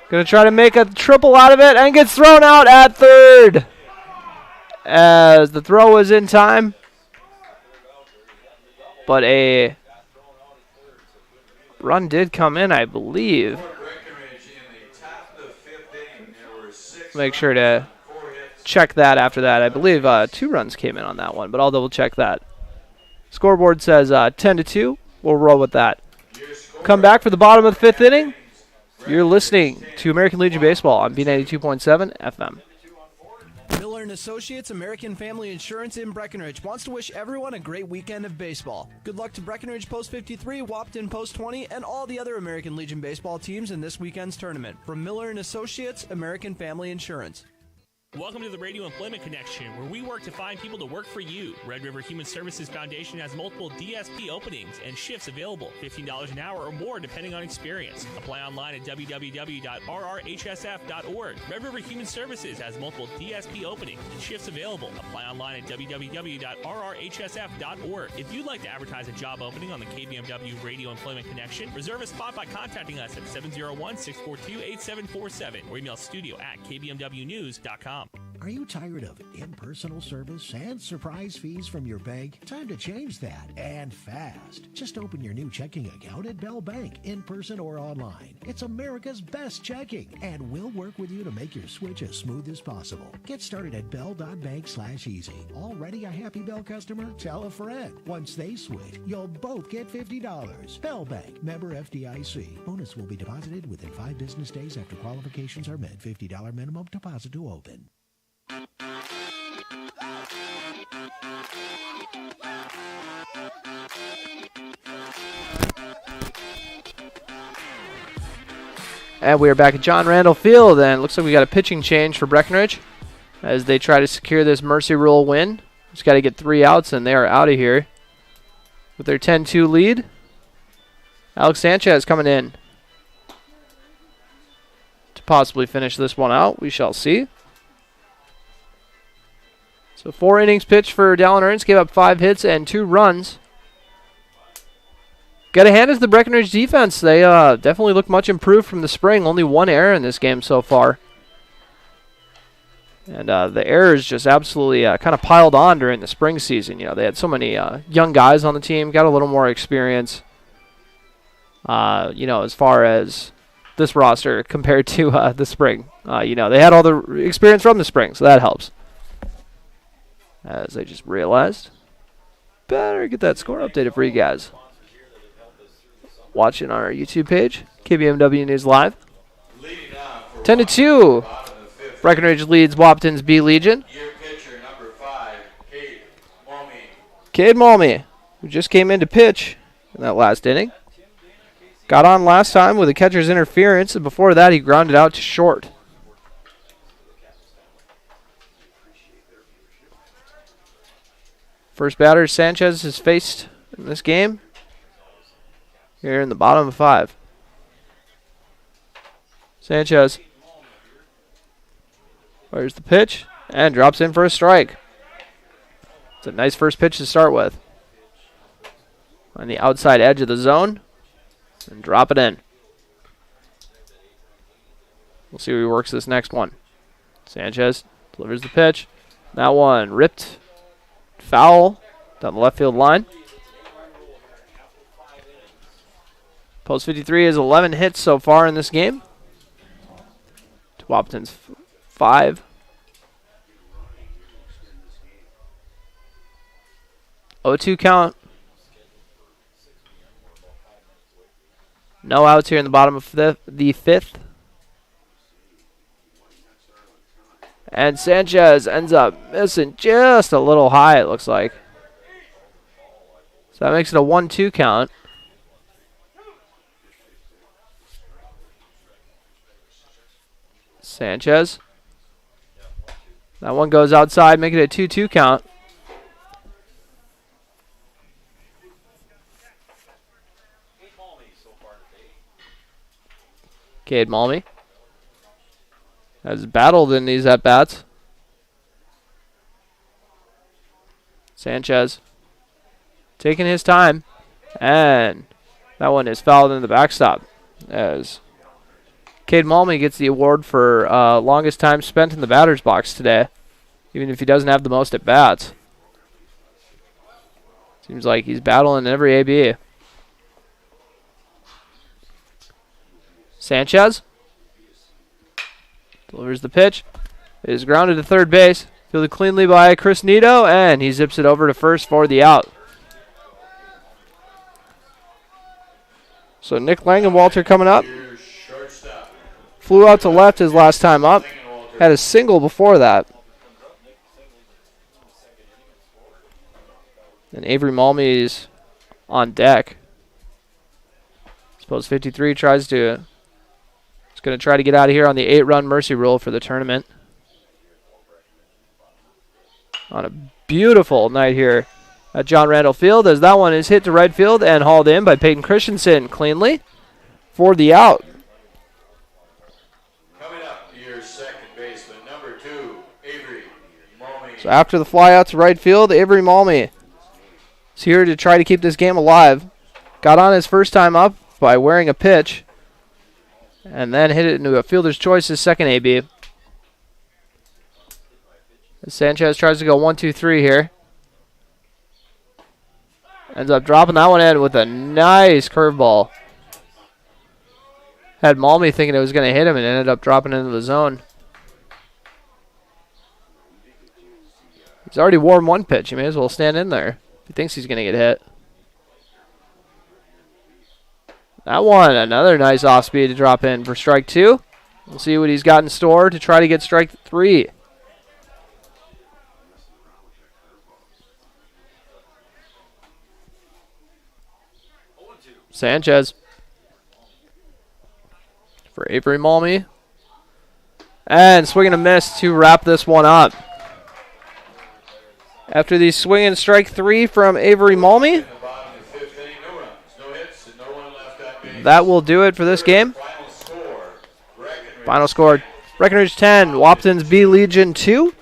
going to try to make a triple out of it and gets thrown out at third. As the throw was in time. But a run did come in, I believe. Make sure to check that after that. I believe 2 runs came in on that one, but I'll double check that. Scoreboard says 10-2. We'll roll with that. Come back for the bottom of the 5th inning. You're listening to American Legion Baseball on B92.7 FM. Miller & Associates American Family Insurance in Breckenridge wants to wish everyone a great weekend of baseball. Good luck to Breckenridge Post 53, Wahpeton Post 20, and all the other American Legion baseball teams in this weekend's tournament. From Miller & Associates American Family Insurance. Welcome to the Radio Employment Connection, where we work to find people to work for you. Red River Human Services Foundation has multiple DSP openings and shifts available, $15 an hour or more depending on experience. Apply online at www.rrhsf.org. Red River Human Services has multiple DSP openings and shifts available. Apply online at www.rrhsf.org. If you'd like to advertise a job opening on the KBMW Radio Employment Connection, reserve a spot by contacting us at 701-642-8747 or email studio@kbmwnews.com. Are you tired of impersonal service and surprise fees from your bank? Time to change that, and fast. Just open your new checking account at Bell Bank, in person or online. It's America's best checking, and we'll work with you to make your switch as smooth as possible. Get started at bell.bank/easy. Already a happy Bell customer? Tell a friend. Once they switch, you'll both get $50. Bell Bank, member FDIC. Bonus will be deposited within 5 business days after qualifications are met. $50 minimum deposit to open. And we are back at John Randall Field, and looks like we got a pitching change for Breckenridge as they try to secure this mercy rule win. Just got to get 3 outs, and they are out of here with their 10-2 lead. Alex Sanchez coming in to possibly finish this one out. We shall see. So 4 innings pitched for Dallin Ernst, gave up 5 hits and 2 runs. Got to hand it to the Breckenridge defense. They definitely look much improved from the spring. Only 1 error in this game so far. And the errors just absolutely kind of piled on during the spring season. You know, they had so many young guys on the team, got a little more experience. You know, as far as this roster compared to the spring. You know, they had all the experience from the spring, so that helps. As I just realized, better get that score updated for you guys. watching on our YouTube page, KBMW News Live. 10-2. Breckenridge leads Wahpeton's B Legion. Your pitcher, number 5, Cade Malmy, who just came in to pitch in that last inning. Got on last time with a catcher's interference, and before that he grounded out to short. First batter Sanchez has faced in this game. Here in the bottom of 5. Sanchez. Where's the pitch? And drops in for a strike. It's a nice first pitch to start with. On the outside edge of the zone. And drop it in. We'll see who he works this next one. Sanchez delivers the pitch. That one ripped foul down the left field line. Post 53 has 11 hits so far in this game. To Wahpeton's 5. Oh, 2 count. No outs here in the bottom of the 5th. And Sanchez ends up missing just a little high, it looks like. So that makes it a 1-2 count. Sanchez. That one goes outside, making it a 2-2 count. Cade Malmy has battled in these at-bats. Sanchez taking his time, and that one is fouled in the backstop as Cade Malmy gets the award for longest time spent in the batter's box today, even if he doesn't have the most at-bats. Seems like he's battling every AB. Sanchez delivers the pitch. It is grounded to third base. Fielded cleanly by Chris Nito, and he zips it over to first for the out. So Nick Langenwalter coming up. Flew out to left his last time up. Had a single before that. And Avery Malmy's on deck. Suppose 53 tries to... He's going to try to get out of here on the 8-run mercy rule for the tournament. On a beautiful night here at John Randall Field, as that one is hit to right field and hauled in by Peyton Christensen cleanly for the out. Coming up, your second baseman, number 2, Avery Malmy. So after the fly out to right field, Avery Malmy is here to try to keep this game alive. Got on his first time up by wearing a pitch, and then hit it into a fielder's choice, his second AB. Sanchez tries to go 1-2-3 here. Ends up dropping that one in with a nice curveball. Had Malmy thinking it was going to hit him and ended up dropping into the zone. He's already warmed one pitch. He may as well stand in there if he thinks he's going to get hit. That one, another nice off speed to drop in for strike 2. We'll see what he's got in store to try to get strike 3. Sanchez for Avery Malmy. And swing and a miss to wrap this one up. After the swing and strike 3 from Avery Malmy, that will do it for this game. Final score, Breckenridge 10, Wahpeton's B Legion 2.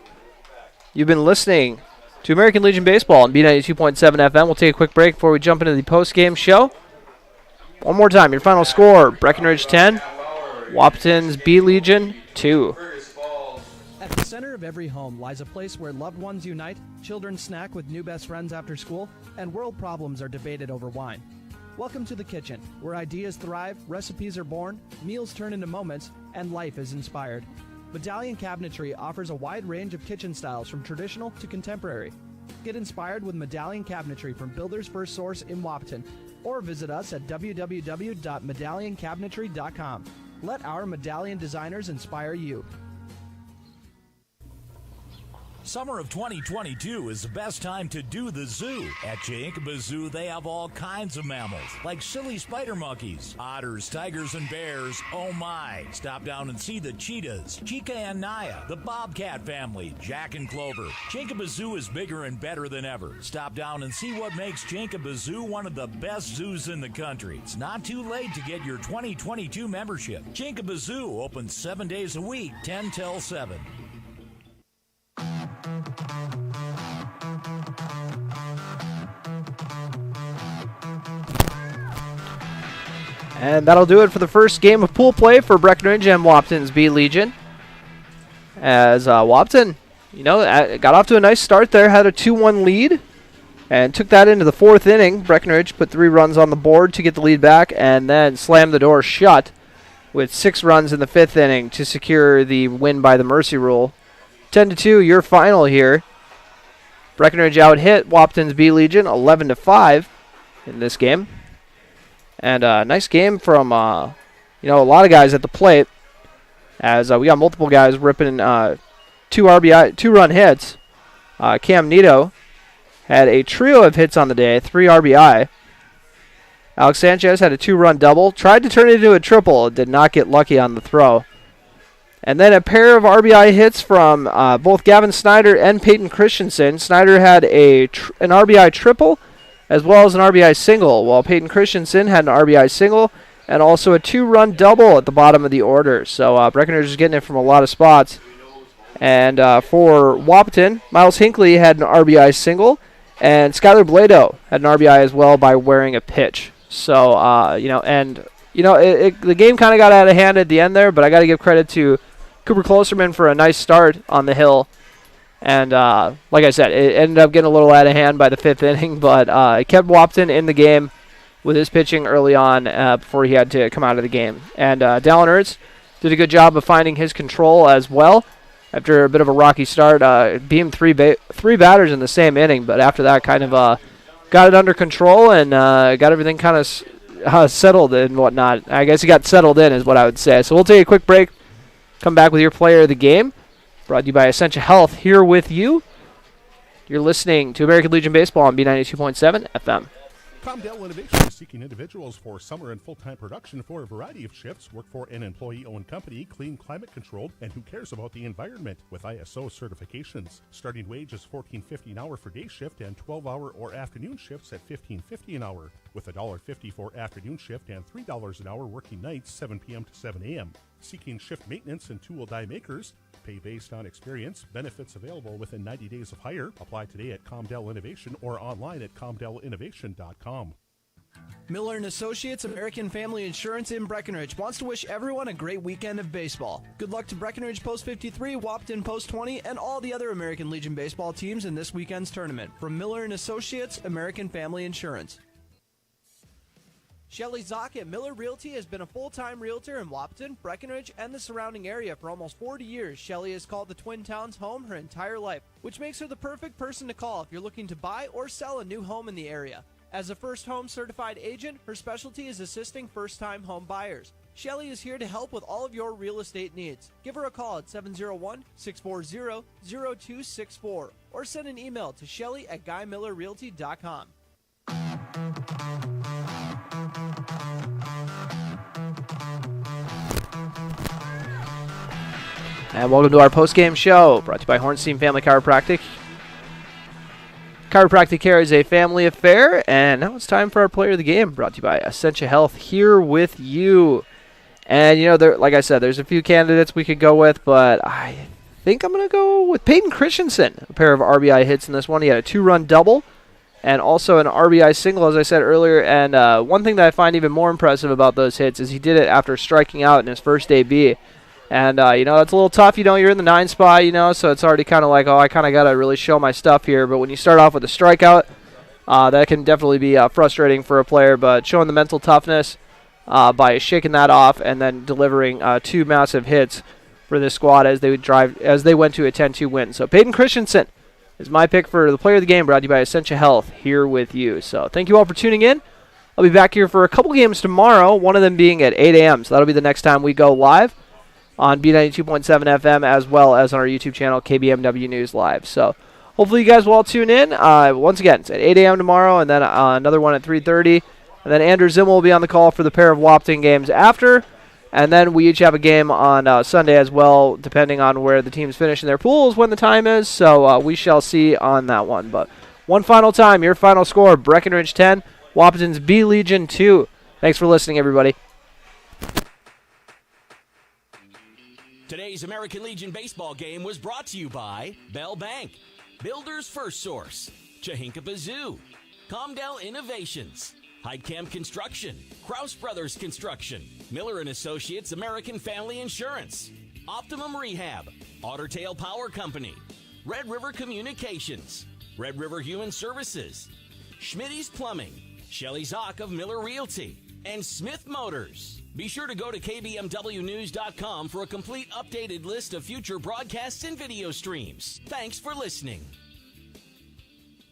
You've been listening to American Legion Baseball on B92.7 FM. We'll take a quick break before we jump into the post-game show. One more time, your final score, Breckenridge 10, Wahpeton's B Legion 2. At the center of every home lies a place where loved ones unite, children snack with new best friends after school, and world problems are debated over wine. Welcome to the kitchen, where ideas thrive, recipes are born, meals turn into moments, and life is inspired. Medallion Cabinetry offers a wide range of kitchen styles from traditional to contemporary. Get inspired with Medallion Cabinetry from Builder's First Source in Wahpeton. or visit us at www.medallioncabinetry.com. Let our medallion designers inspire you. Summer of 2022 is the best time to do the zoo. At Yankaba Zoo, they have all kinds of mammals, like silly spider monkeys, otters, tigers, and bears. Oh my! Stop down and see the cheetahs, Chica and Naya, the bobcat family, Jack and Clover. Yankaba Zoo is bigger and better than ever. Stop down and see what makes Yankaba Zoo one of the best zoos in the country. It's not too late to get your 2022 membership. Yankaba Zoo opens 7 days a week, 10 till 7. And that'll do it for the first game of pool play for Breckenridge and Wahpeton's B Legion. As Wahpeton, got off to a nice start there, had a 2-1 lead, and took that into the fourth inning. Breckenridge put 3 runs on the board to get the lead back, and then slammed the door shut with 6 runs in the fifth inning to secure the win by the mercy rule. 10-2, your final here. Breckenridge out-hit Wahpeton's B Legion 11-5 in this game. And a nice game from, a lot of guys at the plate, as we got multiple guys ripping 2-run hits. Cam Nito had a trio of hits on the day, 3 RBI. Alex Sanchez had a 2-run double, tried to turn it into a triple, did not get lucky on the throw. And then a pair of RBI hits from both Gavin Snyder and Peyton Christensen. Snyder had an RBI triple as well as an RBI single, while Peyton Christensen had an RBI single and also a 2-run double at the bottom of the order. So Breckenridge is getting it from a lot of spots. And for Wahpeton, Miles Hinckley had an RBI single, and Skylar Blado had an RBI as well by wearing a pitch. So, the game kind of got out of hand at the end there, but I got to give credit to Cooper Klosterman for a nice start on the hill. And like I said, it ended up getting a little out of hand by the fifth inning, but it kept Wahpeton in the game with his pitching early on before he had to come out of the game. And Dallin Ertz did a good job of finding his control as well. After a bit of a rocky start, beamed three batters in the same inning, but after that kind of got it under control and got everything kind of settled and whatnot. I guess he got settled in is what I would say. So we'll take a quick break, come back with your player of the game. Brought to you by Essentia Health, here with you. You're listening to American Legion Baseball on B92.7 FM. Comdell Innovation is seeking individuals for summer and full-time production for a variety of shifts. Work for an employee-owned company, clean, climate-controlled, and who cares about the environment with ISO certifications. Starting wage is $14.50 an hour for day shift and 12-hour or afternoon shifts at $15.50 an hour, with $1.50 for afternoon shift and $3 an hour working nights 7 p.m. to 7 a.m. Seeking shift maintenance and tool die makers. Pay based on experience. Benefits available within 90 days of hire. Apply today at Comdell Innovation or online at comdellinnovation.com. Miller & Associates American Family Insurance in Breckenridge wants to wish everyone a great weekend of baseball. Good luck to Breckenridge Post 53, Wahpeton Post 20, and all the other American Legion baseball teams in this weekend's tournament. From Miller & Associates American Family Insurance. Shelly Zock at Miller Realty has been a full-time realtor in Wahpeton, Breckenridge, and the surrounding area for almost 40 years. Shelly has called the Twin Towns home her entire life, which makes her the perfect person to call if you're looking to buy or sell a new home in the area. As a first home certified agent, her specialty is assisting first-time home buyers. Shelly is here to help with all of your real estate needs. Give her a call at 701-640-0264 or send an email to shelly@guymillerrealty.com. And welcome to our post-game show, brought to you by Hornstein Family Chiropractic. Chiropractic care is a family affair, and now it's time for our player of the game, brought to you by Essentia Health, here with you. And, like I said, there's a few candidates we could go with, but I think I'm going to go with Peyton Christensen, a pair of RBI hits in this one. He had a 2-run double and also an RBI single, as I said earlier. And one thing that I find even more impressive about those hits is he did it after striking out in his first AB. And, it's a little tough. You're in the 9 spot, so it's already kind of like, I kind of got to really show my stuff here. But when you start off with a strikeout, that can definitely be frustrating for a player. But showing the mental toughness by shaking that off and then delivering 2 massive hits for this squad as they went to a 10-2 win. So Peyton Christensen is my pick for the player of the game, brought to you by Essentia Health, here with you. So thank you all for tuning in. I'll be back here for a couple games tomorrow, one of them being at 8 a.m. So that'll be the next time we go live on B92.7 FM as well as on our YouTube channel, KBMW News Live. So hopefully you guys will all tune in. Once again, it's at 8 a.m. tomorrow, and then another one at 3:30. And then Andrew Zimmel will be on the call for the pair of Wahpeton games after. And then we each have a game on Sunday as well, depending on where the teams finish in their pools when the time is. So we shall see on that one. But one final time, your final score, Breckenridge 10, Wahpeton's B Legion 2. Thanks for listening, everybody. Today's American Legion baseball game was brought to you by Bell Bank, Builder's First Source, Chahinka Zoo, Comdell Innovations, Heidkamp Construction, Kraus Brothers Construction, Miller & Associates American Family Insurance, Optimum Rehab, Ottertail Power Company, Red River Communications, Red River Human Services, Schmitty's Plumbing, Shelley Zock of Miller Realty, and Smith Motors. Be sure to go to KBMWnews.com for a complete updated list of future broadcasts and video streams. Thanks for listening.